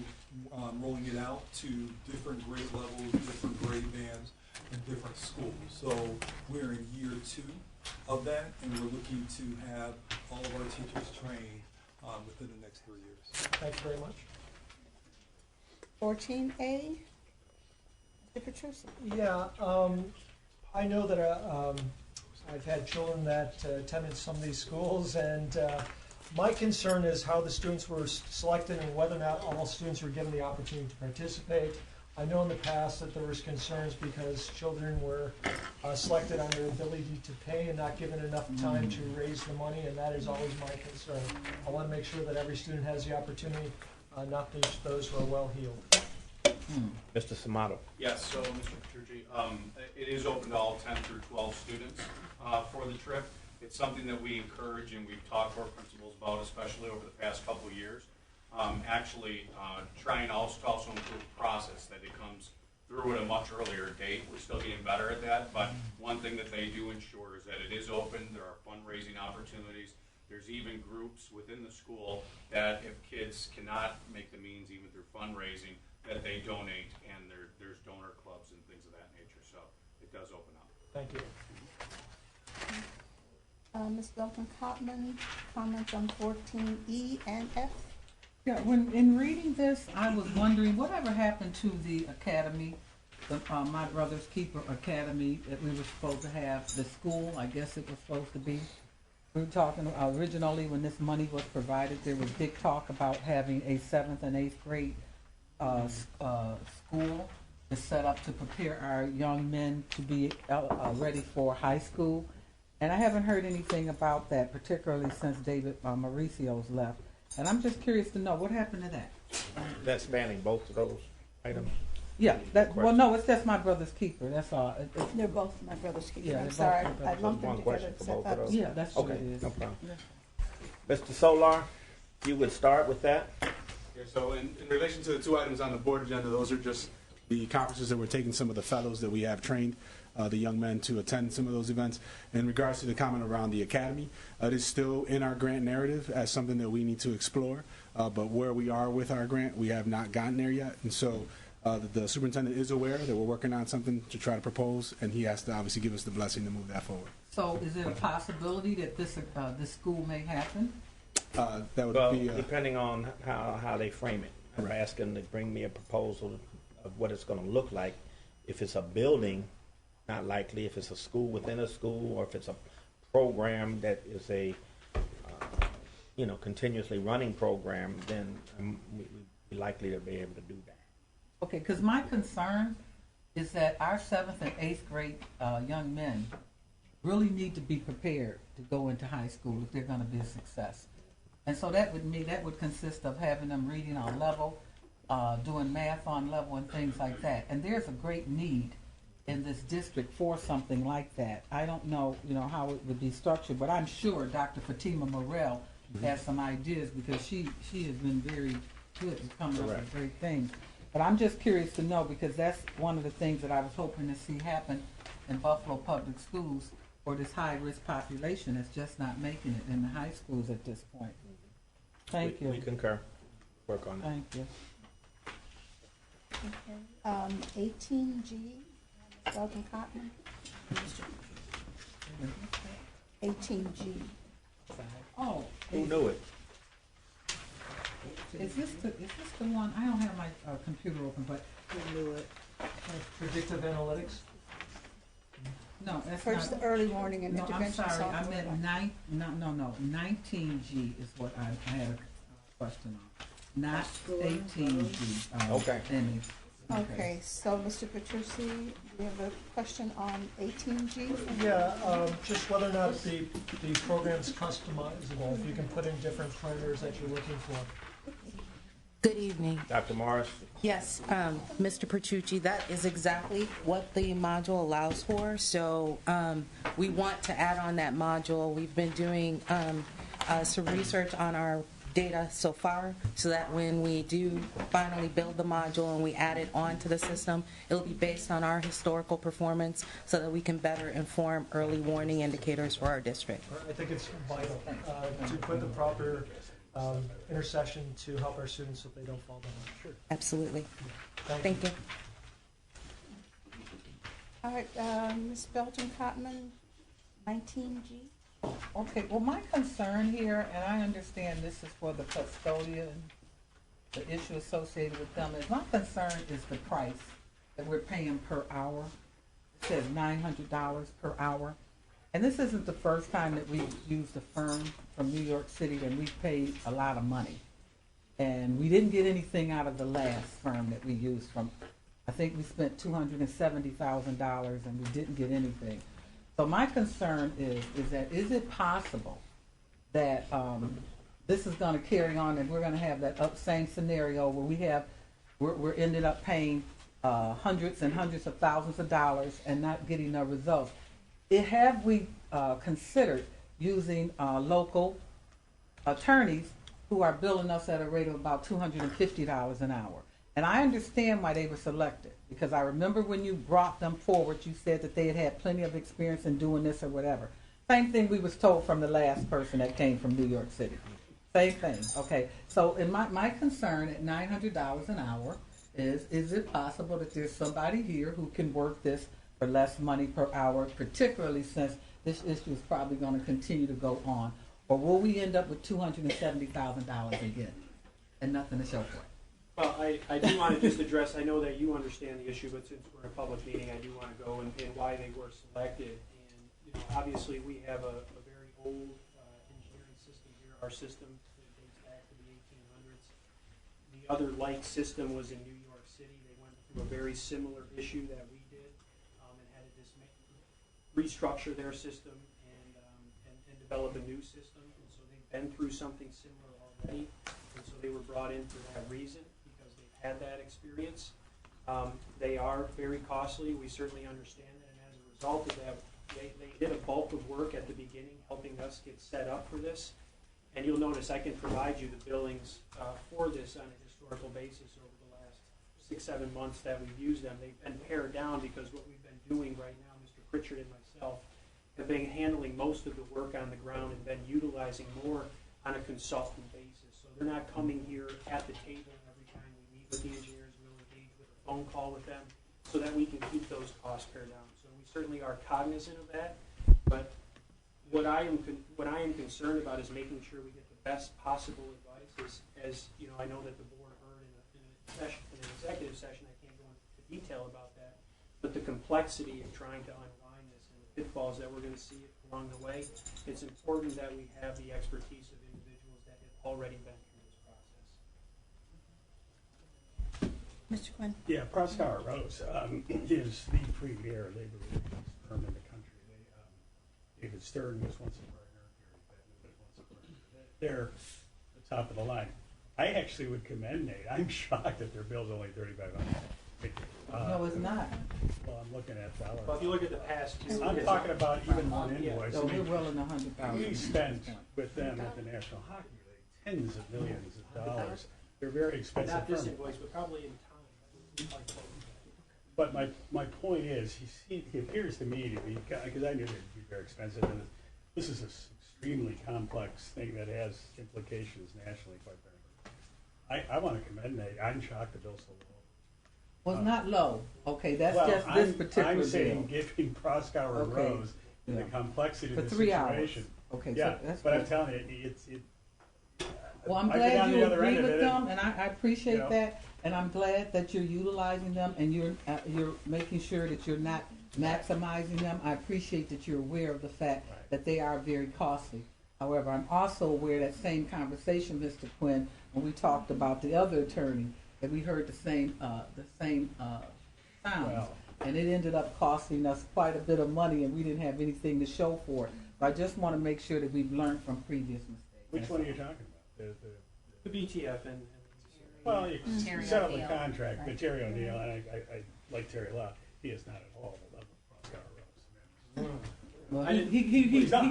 rolling it out to different grade levels, different grade bands, and different schools. So we're in year 2 of that, and we're looking to have all of our teachers trained within the next 3 years. Thanks very much. 14A, Mr. Petrucci. Yeah, I know that I've had children that attended some of these schools, and my concern is how the students were selected and whether or not all students were given the opportunity to participate. I know in the past that there was concerns because children were selected on their ability to pay and not given enough time to raise the money, and that is always my concern. I want to make sure that every student has the opportunity, not just those who are well-heeled. Mr. Samato. Yes, so Mr. Petrucci, it is open to all 10 through 12 students for the trip. It's something that we encourage and we've talked to our principals about, especially over the past couple of years. Trying also improve the process, that it comes through at a much earlier date. We're still getting better at that, but one thing that they do ensure is that it is open. There are fundraising opportunities. There's even groups within the school that if kids cannot make the means, even through fundraising, that they donate, and there's donor clubs and things of that nature. So it does open up. Thank you. Ms. Belton-Cotman, comments on 14E and F? Yeah, when in reading this, I was wondering whatever happened to the academy, My Brother's Keeper Academy that we were supposed to have, the school, I guess it was supposed to be. We were talking originally when this money was provided, there was big talk about having a 7th and 8th grade school to set up to prepare our young men to be ready for high school. And I haven't heard anything about that, particularly since David Mauricio's left. And I'm just curious to know, what happened to that? That's spanning both of those items. Yeah, well, no, it's just My Brother's Keeper, that's all. They're both My Brother's Keeper. Yeah, I'm they're sorry, both My I Brother's lumped them One together. question for so I both thought- of those. Yeah, that's what Okay, it is. no problem. Yeah. Mr. Solar, you would start with that? Yeah, so in relation to the 2 items on the board agenda, those are just the conferences that we're taking some of the fellows that we have trained, the young men, to attend some of those events. In regards to the comment around the academy, it is still in our grant narrative as something that we need to explore, but where we are with our grant, we have not gotten there yet. And so the superintendent is aware that we're working on something to try to propose, and he has to obviously give us the blessing to move that forward. So is it a possibility that this school may happen? That would Well, be depending on how they frame it. I'm asking to bring me a proposal of what it's going to look like. If it's a building, not likely. If it's a school within a school, or if it's a program that is a continuously running program, then we're likely to be able to do that. Okay, because my concern is that our 7th and 8th grade young men really need to be prepared to go into high school if they're going to be a success. And so that would consist of having them reading on level, doing math on level, and things like that. And there's a great need in this district for something like that. I don't know, how it would be structured, but I'm sure Dr. Fatima Morrell has some ideas, because she has been very good at coming up with great things. But I'm just curious to know, because that's one of the things that I was hoping to see happen in Buffalo Public Schools for this high-risk population that's just not making it in the high schools at this point. Thank you. We concur. Work on it. Thank you. Okay. 18G, Belton Cotton. 18G. Oh. Who knew it? Is this the one, I don't have my computer open, but. Who knew it? Predictive analytics? No, that's First, not. the early warning and No, I'm intervention sorry, software. I meant 19G is what I had a question on, not 18G. Okay. Emmy. Okay, so Mr. Petrucci, do you have a question on 18G? Yeah, just whether or not the program's customizable, if you can put in different parameters that you're looking for. Good evening. Dr. Morris? Yes, Mr. Petrucci, that is exactly what the module allows for. So we want to add on that module. We've been doing some research on our data so far, so that when we do finally build the module and we add it onto the system, it'll be based on our historical performance so that we can better inform early warning indicators for our district. I think it's vital to put the proper intercession to help our students so they don't fall behind. Sure. Absolutely. Thank you. All right, Ms. Belton Cotman, 19G. Okay, well, my concern here, and I understand this is for the custodian, the issue associated with them, is my concern is the price that we're paying per hour. It says $900 per hour. And this isn't the first time that we've used a firm from New York City and we paid a lot of money. And we didn't get anything out of the last firm that we used from, I think we spent $270,000 and we didn't get anything. So my concern is that is it possible that this is going to carry on and we're going to have that same scenario where we're ended up paying hundreds and hundreds of thousands of dollars and not getting no results? Have we considered using local attorneys who are billing us at a rate of about $250 an hour? And I understand why they were selected, because I remember when you brought them forward, you said that they had had plenty of experience in doing this or whatever. Same thing we was told from the last person that came from New York City. Same thing, okay. So in my concern at $900 an hour is it possible that there's somebody here who can work this for less money per hour, particularly since this issue is probably going to continue to go on? Or will we end up with $270,000 again and nothing to show for it? Well, I do want to just address, I know that you understand the issue, but since we're in a public meeting, I do want to go and why they were selected. And, obviously we have a very old engineering system here. Our system dates back to the 1800s. The other like system was in New York City. They went through a very similar issue that we did and had to restructure their system and develop a new system. And so they've been through something similar already. And so they were brought in for that reason, because they've had that experience. They are very costly. We certainly understand that. And as a result of that, they did a bulk of work at the beginning, helping us get set up for this. And you'll notice I can provide you the billings for this on a historical basis over the last 6-7 months that we've used them. They've been pared down because what we've been doing right now, Mr. Pritchard and myself, have been handling most of the work on the ground and been utilizing more on a consultant basis. So they're not coming here at the table every time we meet with the engineers. We'll engage with a phone call with them so that we can keep those costs pared down. So we certainly are cognizant of that. But what I am concerned about is making sure we get the best possible advice. As you know, I know that the board heard in an executive session. I can't go into detail about that. But the complexity of trying to unwind this and the pitfalls that we're going to see along the way, it's important that we have the expertise of individuals that have already been through this process. Mr. Quinn? Yeah, Proskauer Rose is the premier labor relations firm in the country. David Stern was once a partner, Gary Bettman was once a partner. They're the top of the line. I actually would commend Nate. I'm shocked that their bill's only $3,500. No, it's not. Well, I'm looking at dollars. Well, if you look at the past two, I'm talking about even one invoice. So we're well in the $100,000. We spent with them at the National Hockey League tens of millions of dollars. They're very expensive. Not this firm. invoice, but probably in time. But my point is, it appears to me to be, because I knew they'd be very expensive, and this is an extremely complex thing that has implications nationally, quite frankly. I want to commend Nate. I'm shocked the bill's so low. Well, not low, okay, that's Well, just this I'm particular saying deal. giving Proskauer and Okay. Rose and the Yeah. complexity For of the 3 hours. situation. Okay, so Yeah, that's but I'm good. telling you, Well, I'm I've been glad on the you other agree end of with it, them, and I appreciate you know. that, and I'm glad that you're utilizing them, and you're making sure that you're not maximizing them. I appreciate that you're aware of the fact that they are very costly. However, I'm also aware that same conversation, Mr. Quinn, when we talked about the other attorney, that we heard the same sounds. Well. And it ended up costing us quite a bit of money, and we didn't have anything to show for it. But I just want to make sure that we've learned from previous mistakes. which one are you talking about? The BTF and. Well, you Terry settle the O'Neill. contract, but Right. Terry O'Neill, and I like Terry a lot, he is not at all the level of Proskauer Rose. Well, I didn't- he got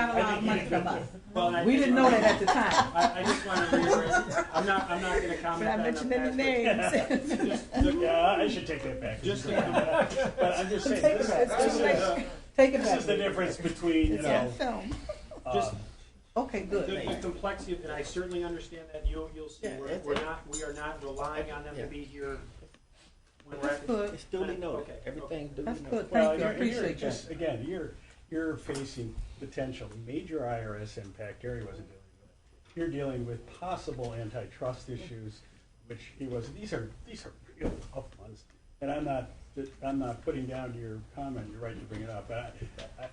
a I lot think of he money did from good. us. Well, We didn't know that at the time. I just want to reiterate, I'm not going to comment Not on mention the any past, but names. Yeah, I should take that back. Just But I'm just saying, Take this it back. this is the difference between, you It's on know, film. Just Okay, good. the complexity, and I certainly understand that, you'll see, Yeah, we are not relying on them to be here when we're That's at. good. It's duly noted. Okay, Everything duly That's noted. good. well, Thank you. I and you're appreciate just, that. again, you're facing potential major IRS impact Gary wasn't dealing with. You're dealing with possible antitrust issues, which he wasn't. These are real tough ones. And I'm not putting down your comment. You're right to bring it up. But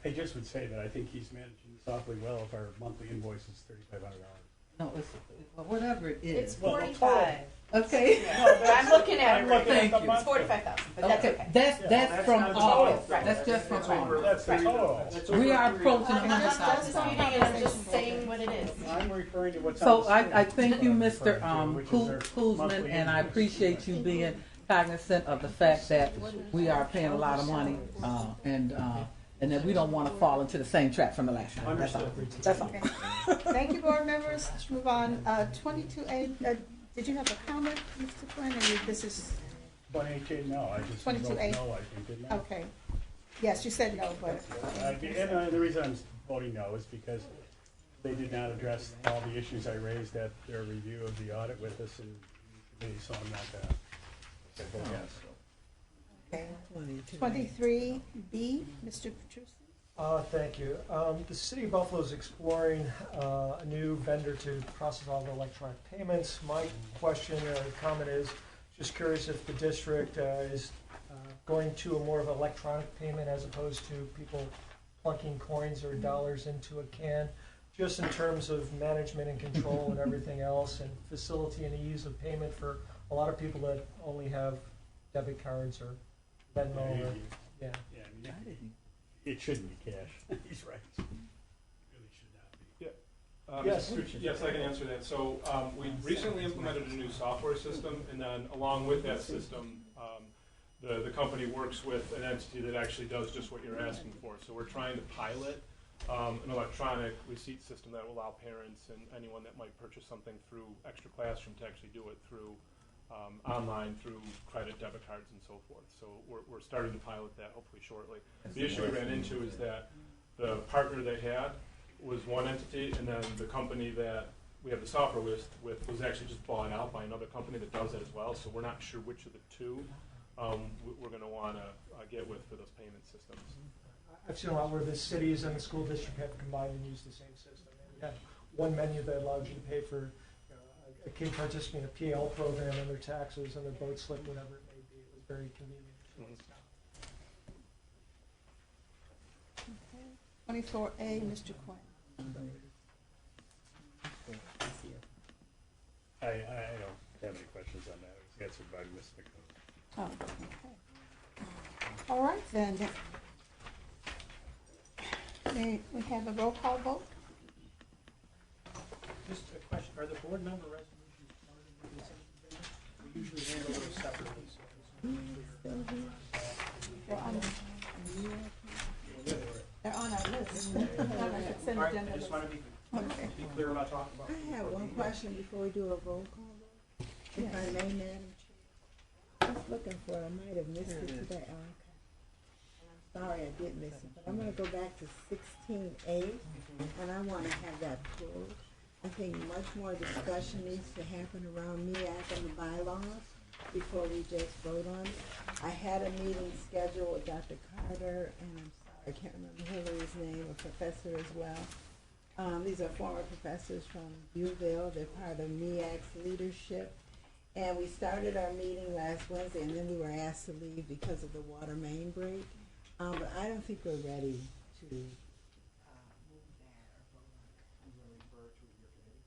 I just would say that I think he's managing this awfully well if our monthly invoice is $3,500. No, well, whatever it is. It's Well, 45. Okay. I'm looking at it right Thank now. you. It's 45,000, but that's okay. That's That's from not the August. total. That's just from August. That's the total. That's We over are a period. approaching I'm not $100,000. disputing it, I'm just saying what it is. I'm referring to what's on So the screen. I thank you, Mr. Which is our Kuzman, monthly and I invoice. appreciate you being cognizant of the fact that we are paying a lot of money, and that we don't want to fall into the same trap from the last time. That's all. That's all. Thank you, board members. Let's move on. 22A, did you have a comment, Mr. Quinn? This is, 28K, no, I just 22A. voted no, I think, didn't I? okay. Yes, you said no, but. And the reason I'm voting no is because they did not address all the issues I raised at their review of the audit with us, and so I'm not gonna say vote yes. Okay. 23B, Mr. Petrucci? Thank you. The City of Buffalo is exploring a new vendor to process all the electronic payments. My question or comment is, just curious if the district is going to a more of an electronic payment as opposed to people plunking coins or dollars into a can, just in terms of management and control and everything else, and facility and ease of payment for a lot of people that only have debit cards or Venmo or, yeah. Yeah, I mean, it shouldn't be cash. He's right. It really should not be. Yes. Yes, I can answer that. So we recently implemented a new software system, and then along with that system, the company works with an entity that actually does just what you're asking for. So we're trying to pilot an electronic receipt system that will allow parents and anyone that might purchase something through Extra Classroom to actually do it through online, through credit, debit cards, and so forth. So we're starting to pilot that hopefully shortly. The issue we ran into is that the partner they had was one entity, and then the company that we have the software with was actually just bought out by another company that does that as well. So we're not sure which of the two we're going to want to get with for those payment systems. I've seen a lot where the cities and the school district have combined and used the same system. And we had one menu that allowed you to pay for a kid participating in a PL program and their taxes and their boat slip, whatever it may be. It was very convenient. Okay. 24A, Mr. Quinn. I don't have any questions on that. It was answered by Ms. McCoy. Oh, okay. All right, then. May we have a roll call vote? Just a question, are the board member resolutions part of the consent agenda? We usually handle those separately. They're on our list. On our consent All right, agenda I just list. want to be clear about talking about. I have one question before we do a roll call, though. If I may, Madam Chair. I was looking for it, I might have missed it today. Oh, okay. I'm sorry I did miss it, but I'm gonna go back to 16A, and I wanna have that pulled. I think much more discussion needs to happen around MEAC and the bylaws. before we just vote on it. I had a meeting scheduled with Dr. Carter, and I'm sorry, I can't remember Hillary's name, a professor as well. These are former professors from UVille. They're part of MEAC's leadership. And we started our meeting last Wednesday, and then we were asked to leave because of the water main break. But I don't think we're ready to move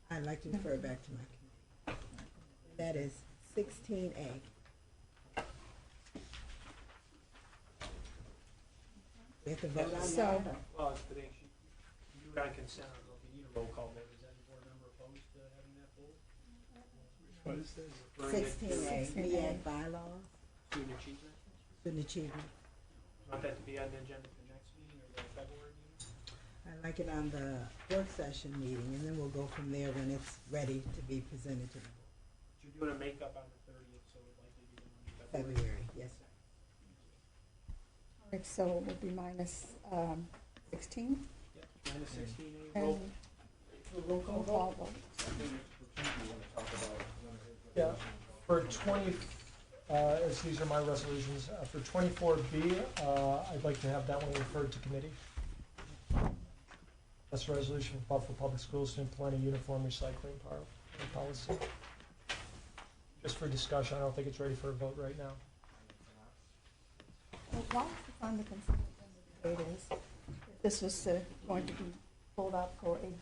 that. I'd like to refer back to my committee. That is 16A. We have to vote on that? Well, it's the thing, you do it on consent, I don't know if you need a roll call vote, is any board member opposed to having that vote? What is this? 16A, MEAC bylaws, Student achievement? student achievement. Want that to be on the agenda for the next meeting or the February meeting? I'd like it on the work session meeting, and then we'll go from there when it's ready to be presented to the board. You're doing a makeup on the 30th, so it would likely be the one in February, yes, sir. All right, so it would be minus 16? Yep, minus 16A, And roll call roll vote? call vote. Yeah, for 20, as these are my resolutions, for 24B, I'd like to have that one referred to committee. That's a resolution for Buffalo Public Schools to implement a uniform recycling policy. Just for discussion, I don't think it's ready for a vote right now. Well, why is this on the consent agenda the way it is? If this was going to be pulled out for a discussion.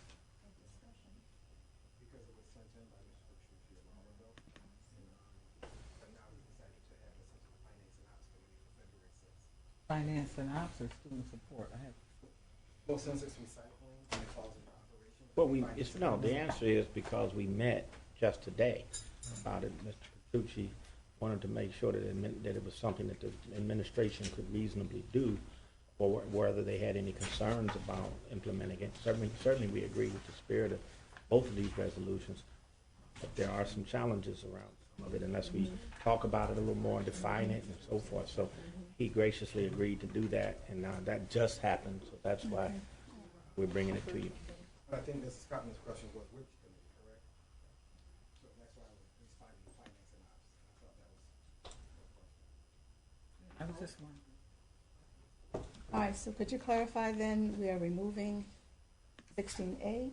Because it was sent in by Mr. Petrucci a while ago, but now we decided to have it sent to the Finance and Ops Committee for February 6th. Finance and Ops or student support? I have. Well, since it's recycling and it falls into operation. Well, the answer is because we met just today about it. Mr. Petrucci wanted to make sure that it was something that the administration could reasonably do, or whether they had any concerns about implementing it. Certainly we agree with the spirit of both of these resolutions, but there are some challenges around some of it unless we talk about it a little more and define it and so forth. So he graciously agreed to do that, and now that just happened, so that's why we're bringing it to you. But I think Mrs. Cotton's question was which committee, correct? So that's why I was responding to Finance and Ops. I thought that was the question. I was just wondering. All right, so could you clarify then, we are removing 16A,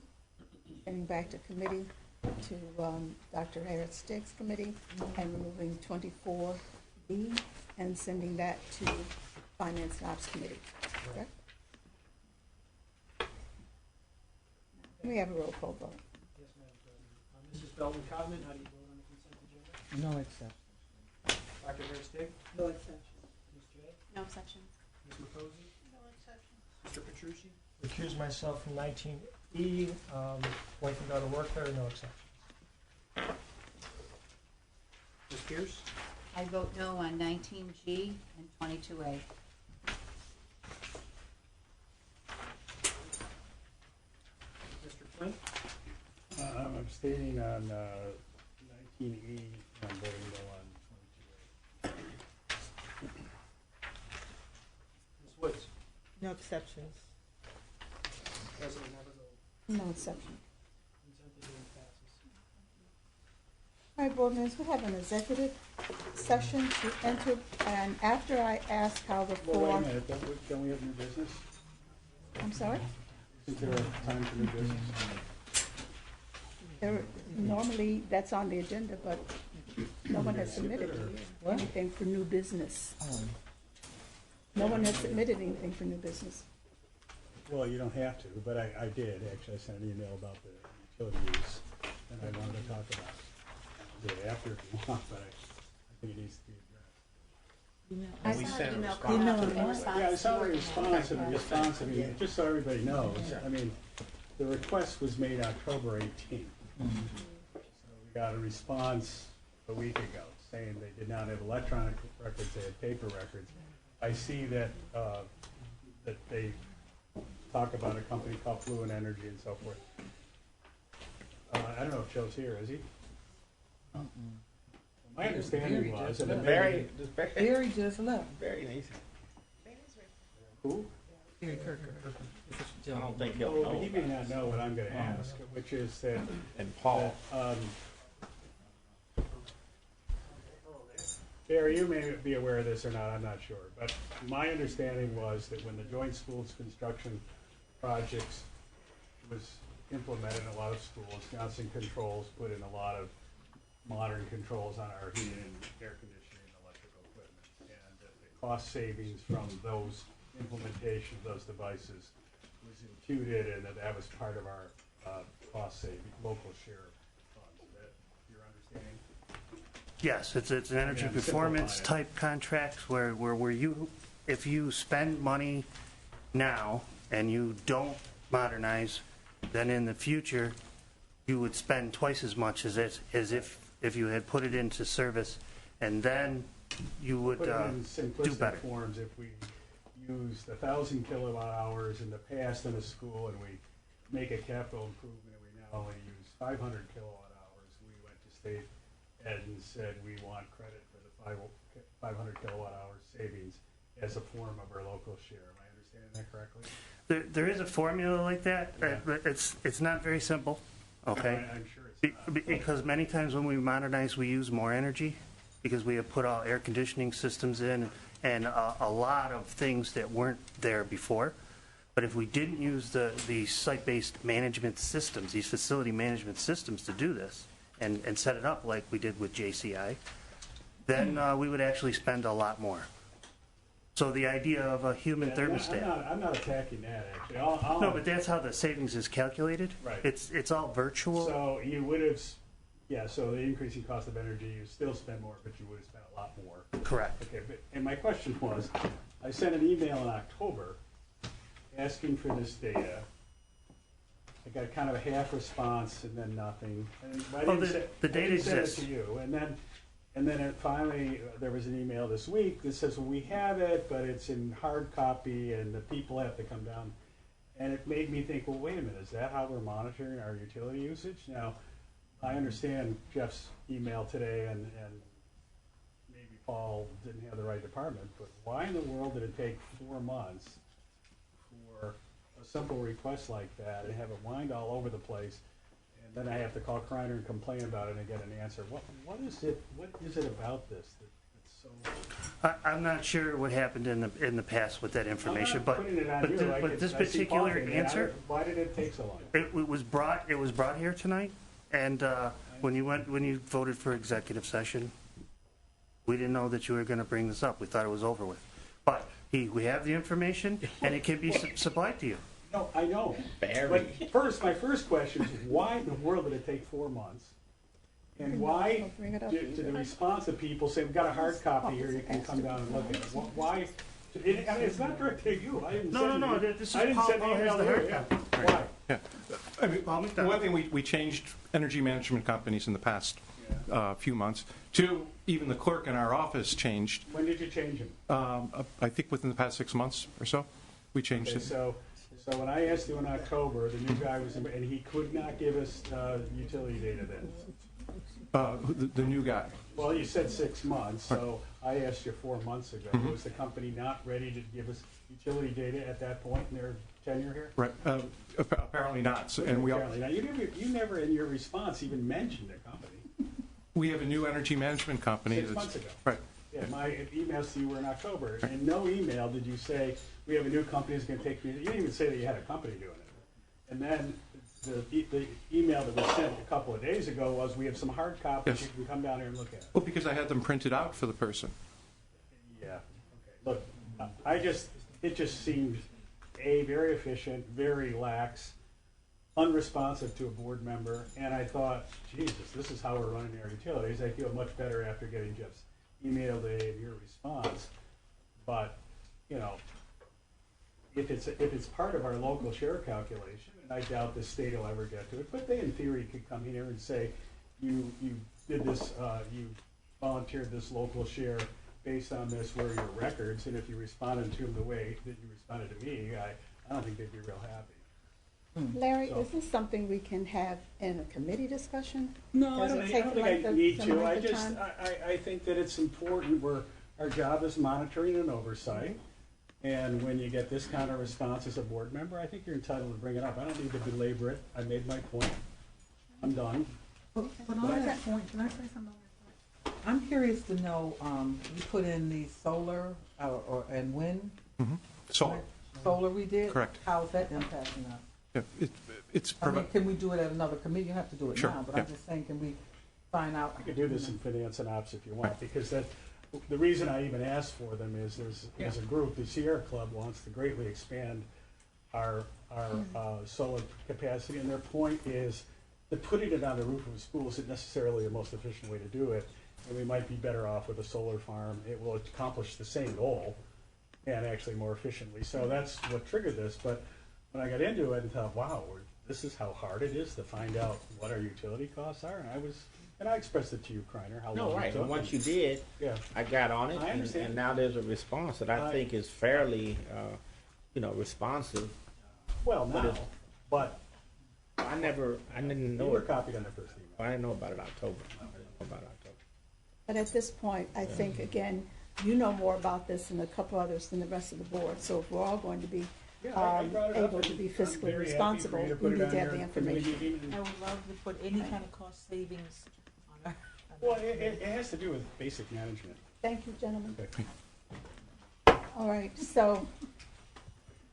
sending back to committee, to Dr. Harris Stiggs committee, and removing 24B, and sending that to Finance and Ops committee, correct? We have a roll call vote. Yes, Madam President. Mrs. Belton Codman, how do you vote on the consent agenda? No exception. Dr. Harris-Stigg? No exception. Ms. J? No exceptions. Ms. McCosy? No exception. Mr. Petrucci? Recuse myself from 19E, wife and daughter work there, no exceptions. Ms. Pierce? I vote no on 19G and 22A. Mr. Flynn? I'm abstaining on 19E, and I'm voting no on 22A. Ms. Woods? No exceptions. President Evergold? No exception. Consent agenda passes. All right, board members, we have an executive session to enter, and after I ask how the Well, wait a four, minute, don't we have new business? I'm sorry? Isn't there a time for new business? Normally, that's on the agenda, but no one has submitted anything for new business. No one has submitted anything for new business. Well, you don't have to, but I did, actually. I sent an email about the utility use, and I wanted to talk about it. I'll do it after if you want, but I think it needs to be addressed. I We saw sent a email response. Yeah, I saw the response, and the response, I mean, just so everybody knows, I mean, the request was made October 18th. So we got a response a week ago saying they did not have electronic records, they had paper records. I see that, that they talk about a company called Fluent Energy and so forth. I don't know if Joe's here, is he? My understanding was, and it may be- Barry just left. Very nice. Who? Barry Kirker. I don't think he'll Oh, know. he may not know what I'm gonna ask, which is that. And Paul. Barry, you may be aware of this or not, I'm not sure, but my understanding was that when the joint schools construction projects was implemented in a lot of schools, Johnson Controls put in a lot of modern controls on our heating and air conditioning and electrical equipment, and that the cost savings from those implementation of those devices was imputed, and that was part of our cost saving, local share funds. Is that your understanding? Yes, it's an energy Yeah, performance simplify type contract where if you spend money now and you don't modernize, then in the future you would spend twice as much as if you had put it into service, and then you would Put it in do simplistic better. forms, if we used 1,000 kilowatt hours in the past in a school and we make a capital improvement and we now only use 500 kilowatt hours, we went to state ed and said we want credit for the 500 kilowatt hour savings as a form of our local share. Am I understanding that correctly? There is a formula like that, but it's not very simple. Okay, I'm sure it's not. Because many times when we modernize, we use more energy because we have put all air conditioning systems in and a lot of things that weren't there before. But if we didn't use the site-based management systems, these facility management systems to do this and set it up like we did with JCI, then we would actually spend a lot more. So the idea of a human thermostat. I'm not attacking that, actually. No, but that's how the savings is calculated. Right. It's all virtual. So you would have, so the increasing cost of energy, you still spend more, but you would have spent a lot more. Correct. Okay, and my question was, I sent an email in October asking for this data. I got kind of a half response and then nothing. And I the data didn't send it exists. to you, and then it finally, there was an email this week that says, well, we have it, but it's in hard copy and the people have to come down. And it made me think, well, wait a minute, is that how we're monitoring our utility usage? Now, I understand Jeff's email today and maybe Paul didn't have the right department, but why in the world did it take 4 months for a simple request like that and have it wind all over the place? And then I have to call Kreiner and complain about it and get an answer. What is it about this that's so? I'm not sure what happened in the past with that information, I'm not putting it on you. but this I see Paul particular getting it. answer, Why did it take so long? it was brought here tonight, and when you voted for executive session, we didn't know that you were going to bring this up. We thought it was over with, but we have the information and it can be supplied to you. No, I know. But my first question is, why in the world did it take 4 months? And why did the response of people say, we've got a hard copy here, you can come down and look at it? Why? I mean, it's not directed at you. I didn't send No, it. this is I didn't Paul send the has email the to hard you. copy. Why? Yeah. I mean, one thing, we changed energy management companies in the past few months. Two, even the clerk in our office changed. When did you change them? I think within the past 6 months or so, we changed it. So when I asked you in October, the new guy was, and he could not give us utility data then. The new guy. Well, you said 6 months, so I asked you 4 months ago. Was the company not ready to give us utility data at that point in their tenure here? Right. Apparently not. So, and apparently not. You never in your response even mentioned the company. We have a new energy management company. 6 months ago. Right. Yeah, my emails to you were in October. In no email did you say, we have a new company that's going to take me. You didn't even say that you had a company doing it. And then the email that was sent a couple of days ago was, we have some hard copies, Yes. you can come down here and look at it. Well, because I had them printed out for the person. Yeah, okay. Look, it just seemed, very efficient, very lax, unresponsive to a board member, and I thought, Jesus, this is how we're running our utilities. I feel much better after getting Jeff's email today and your response. But, if it's part of our local share calculation, and I doubt the state will ever get to it, but they in theory could come here and say, you did this, you volunteered this local share based on this, where are your records, and if you responded to them the way that you responded to me, I don't think they'd be real happy. Larry, is this something we can have in a committee discussion? No, I Does don't it think take like I need some to. length of time? I think that it's important. Our job is monitoring and oversight. And when you get this kind of response as a board member, I think you're entitled to bring it up. I don't need to belabor it. I made my point. I'm done. But on that point, can I say something on that point? I'm curious to know, you put in the solar and wind? Solar. Solar we did? Correct. How is that impacting us? Yeah, it's I mean, can we do it at another committee? You have to do it Sure, now, but yeah. I'm just saying, can we find out? You could do this in finance and ops if you want, because the reason I even asked for them is there's a group, the Sierra Club wants to greatly expand our solar capacity, and their point is that putting it on the roof of a school isn't necessarily the most efficient way to do it, and we might be better off with a solar farm. It will accomplish the same goal and actually more efficiently. So that's what triggered this. But when I got into it and thought, wow, this is how hard it is to find out what our utility costs are, and I expressed it to you, Kreiner, how No, long it right, took. and once you did, Yeah. I got on it, I and understand. now there's a response that I think is fairly, responsive. Well, But now, it's- but I didn't know you were it. copied on the first email. I didn't know about it October. I didn't know about October. But at this point, I think, again, you know more about this and a couple others than the rest of the board. So if we're all going to be I brought it up, able to be and I'm fiscally very happy responsible, for you to we put it need on to have your the committee information. meeting. I would love to put any kind of cost savings on our. Well, it has to do with basic management. Thank you, gentlemen. Okay. All right, so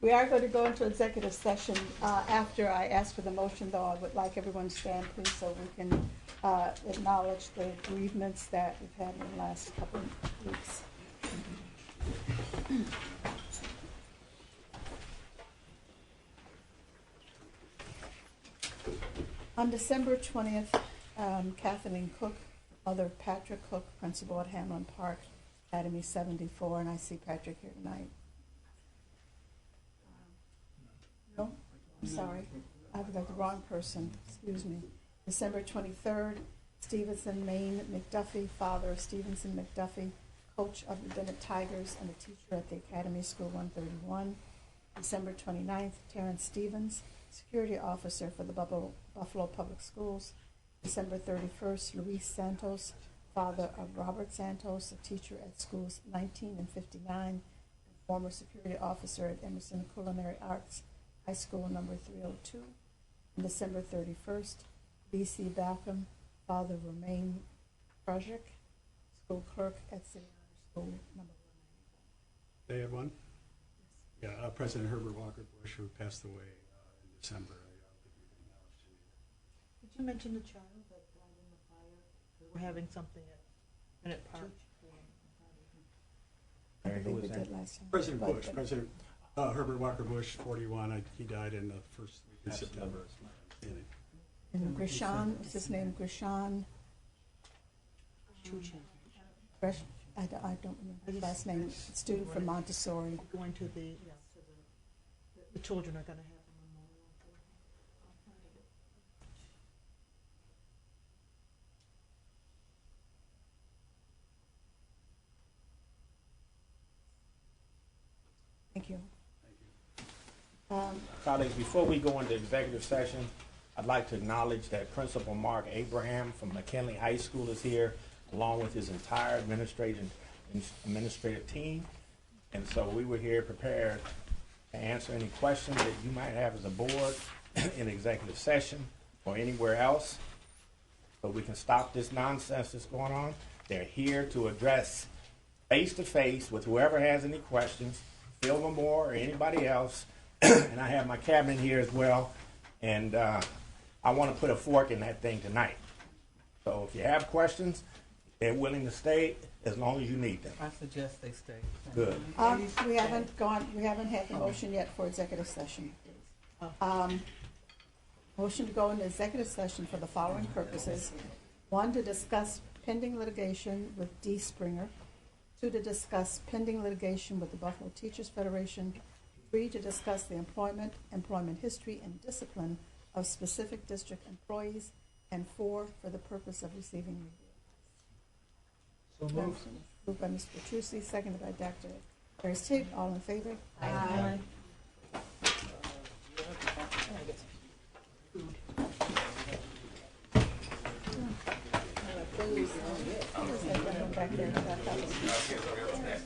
we are going to go into executive session. After I ask for the motion, though, I would like everyone to stand, please, so we can acknowledge the bereavements that we've had in the last couple of weeks. On December 20th, Kathleen Cook, mother Patrick Cook, principal at Hamlin Park, Academy 74, and I see Patrick here tonight. No, I'm sorry, I've got the wrong person, excuse me. December 23rd, Stevenson Maine McDuffie, father of Stevenson McDuffie, coach of the Bennett Tigers and a teacher at the Academy School 131. December 29th, Terrence Stevens, security officer for the Buffalo Public Schools. December 31st, Luis Santos, father of Robert Santos, a teacher at schools 19 and 59, and former security officer at Emerson Culinary Arts High School number 302. And December 31st, B.C. Balcom, father of Romaine Project, school clerk at City Honor School number 194. They had one? Yeah, President Herbert Walker Bush, who passed away in December. I don't think we've acknowledged him either. Did you mention the child that died in the fire? 'Cause we're having something at Bennett Park. I think we did last time. President But- Bush, President Herbert Walker Bush, 41. He died in the first week in September. is my understanding. And Grishan, what's his name, Grishan? I don't remember his last name, student from Montessori. Going to the children are gonna have a memorial for him. Thank you. Colleagues, before we go into executive session, I'd like to acknowledge that Principal Mark Abraham from McKinley High School is here, along with his entire administrative team. And so we were here prepared to answer any questions that you might have as a board in executive session or anywhere else, so we can stop this nonsense that's going on. They're here to address face-to-face with whoever has any questions, Phil Moore or anybody else. And I have my cabinet here as well, and I want to put a fork in that thing tonight. So if you have questions, they're willing to stay as long as you need them. I suggest they stay. Good. We haven't had the motion yet for executive session. Motion to go into executive session for the following purposes. 1, to discuss pending litigation with D. Springer. 2, to discuss pending litigation with the Buffalo Teachers Federation. 3, to discuss the employment history, and discipline of specific district employees. And 4, for the purpose of receiving review. So moved. Moved by Mr. Petrucci, seconded by Dr. Harris Tate. All in favor? Aye. Back there, that was-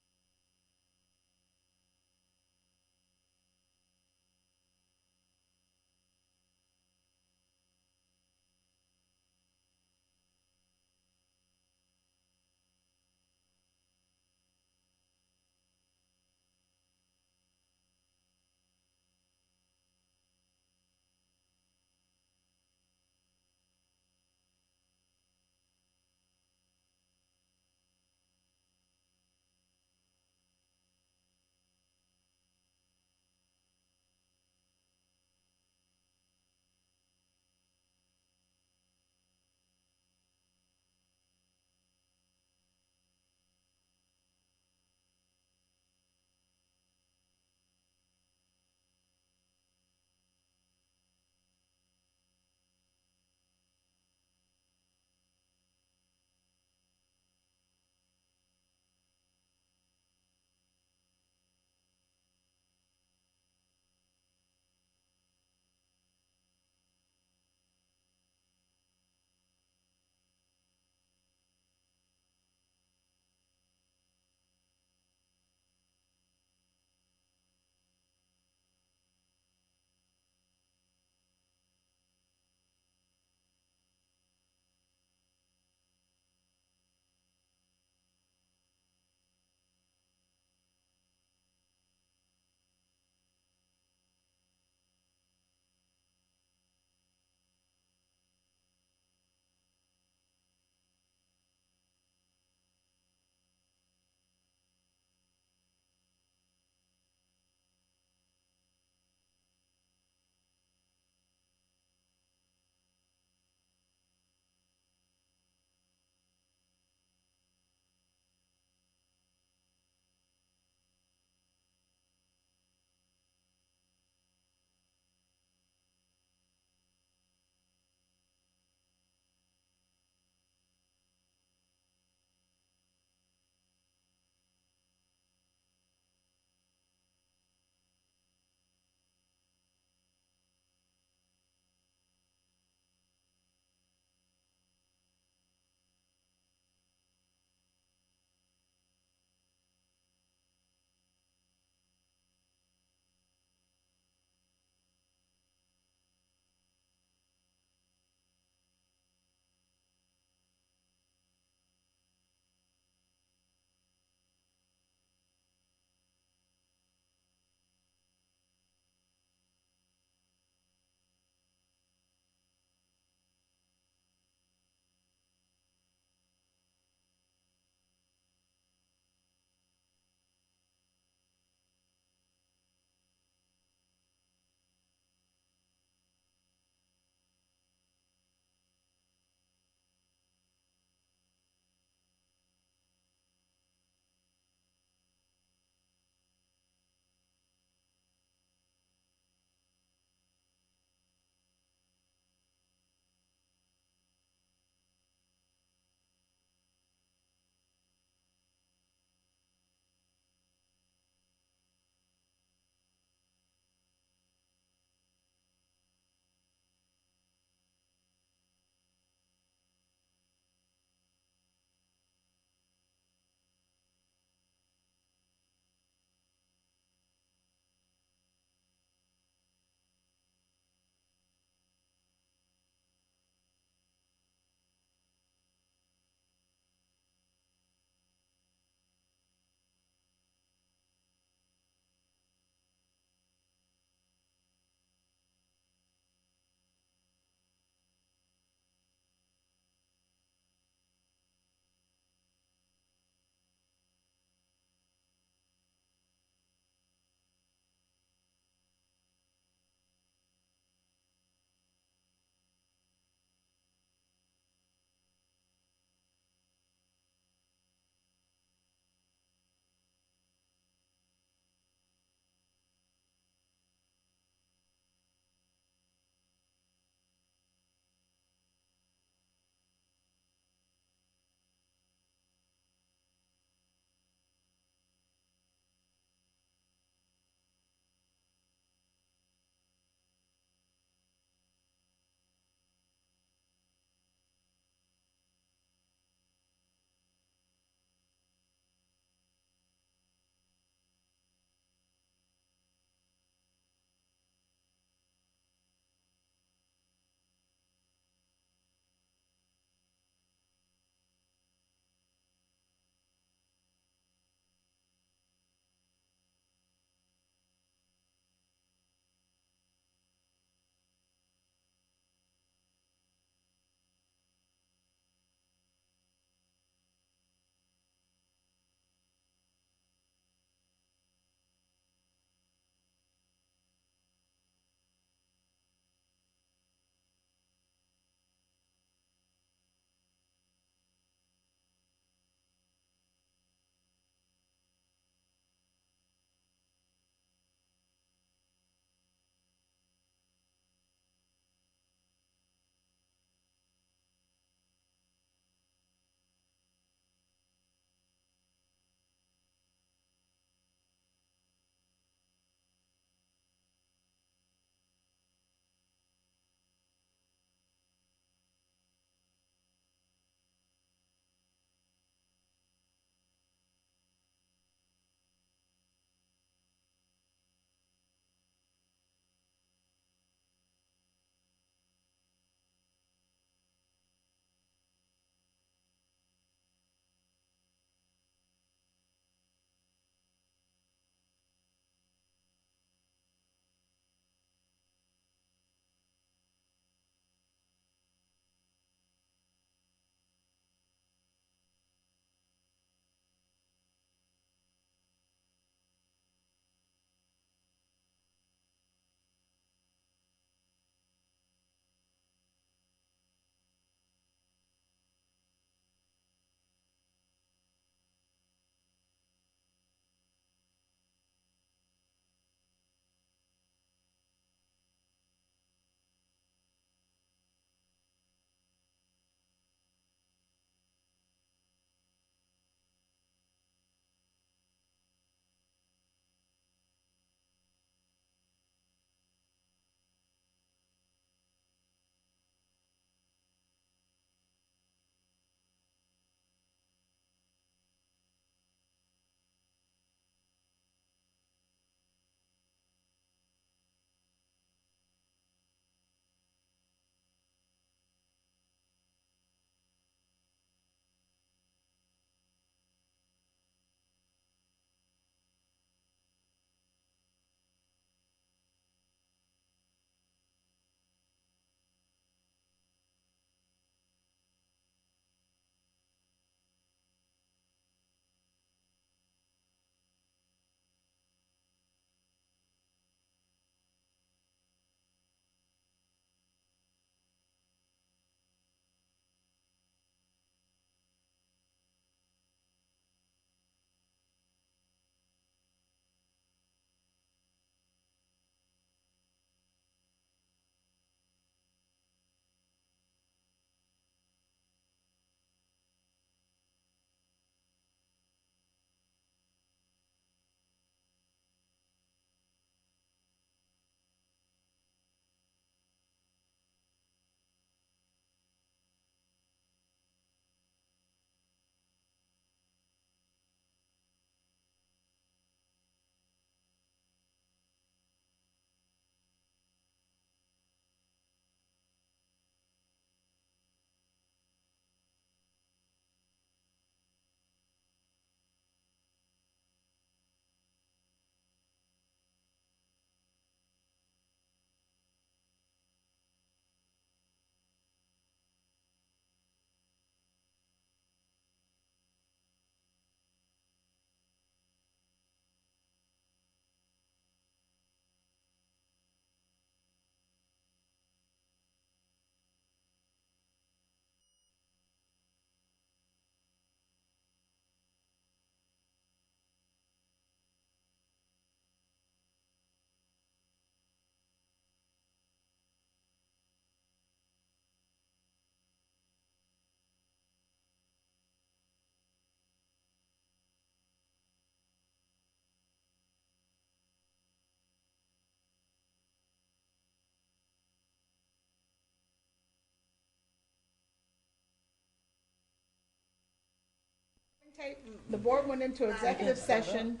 The board went into executive session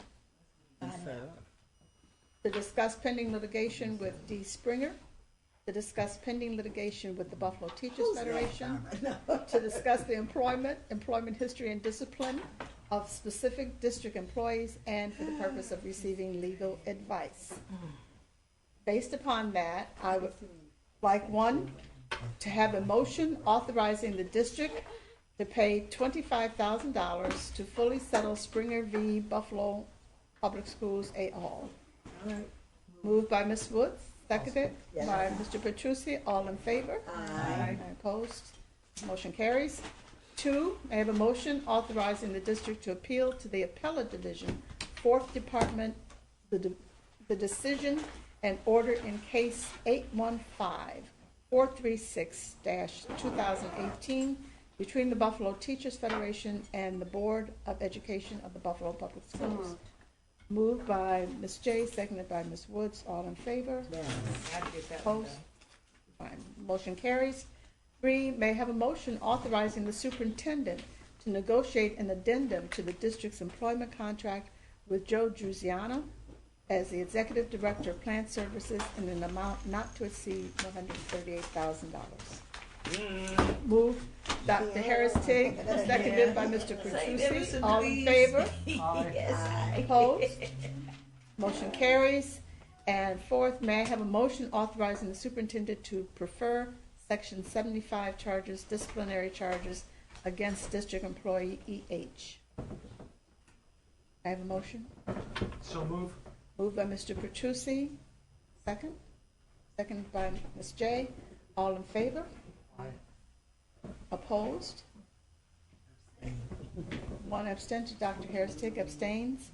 to discuss pending litigation with D. Springer, to discuss pending litigation with the Buffalo Teachers Federation, to discuss the employment history and discipline of specific district employees, and for the purpose of receiving legal advice. Based upon that, I would like to have a motion authorizing the district to pay $25,000 to fully settle Springer v. Buffalo Public Schools et al. Moved by Ms. Woods, seconded by Mr. Petrucci. All in favor? Aye. Opposed? Motion carries. 2, I have a motion authorizing the district to appeal to the Appellate Division, 4th Department, the decision and order in case 815-436-2018 between the Buffalo Teachers Federation and the Board of Education of the Buffalo Public Schools. Moved by Ms. J, seconded by Ms. Woods. All in favor? Opposed? Fine. Motion carries. 3, may I have a motion authorizing the superintendent to negotiate an addendum to the district's employment contract with Joe Druziana as the Executive Director of Plant Services in an amount not to exceed $138,000. Move Dr. Harris-Tig, seconded by Mr. Petrucci. All in favor? Opposed? Motion carries. And 4th, may I have a motion authorizing the superintendent to prefer Section 75 charges, disciplinary charges against district employee E.H. I have a motion. So move. Moved by Mr. Petrucci. Second. Seconded by Ms. J. All in favor? Aye. Opposed? 1 abstention. Dr. Harris-Tig abstains.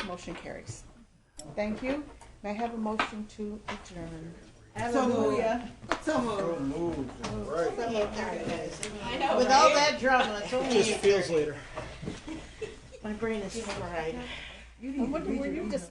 Motion carries. Thank you. May I have a motion to adjourn? Hallelujah. So moved. Right. I know, With all that drama, it's only Just feels later. my brain is fried. I wonder where you just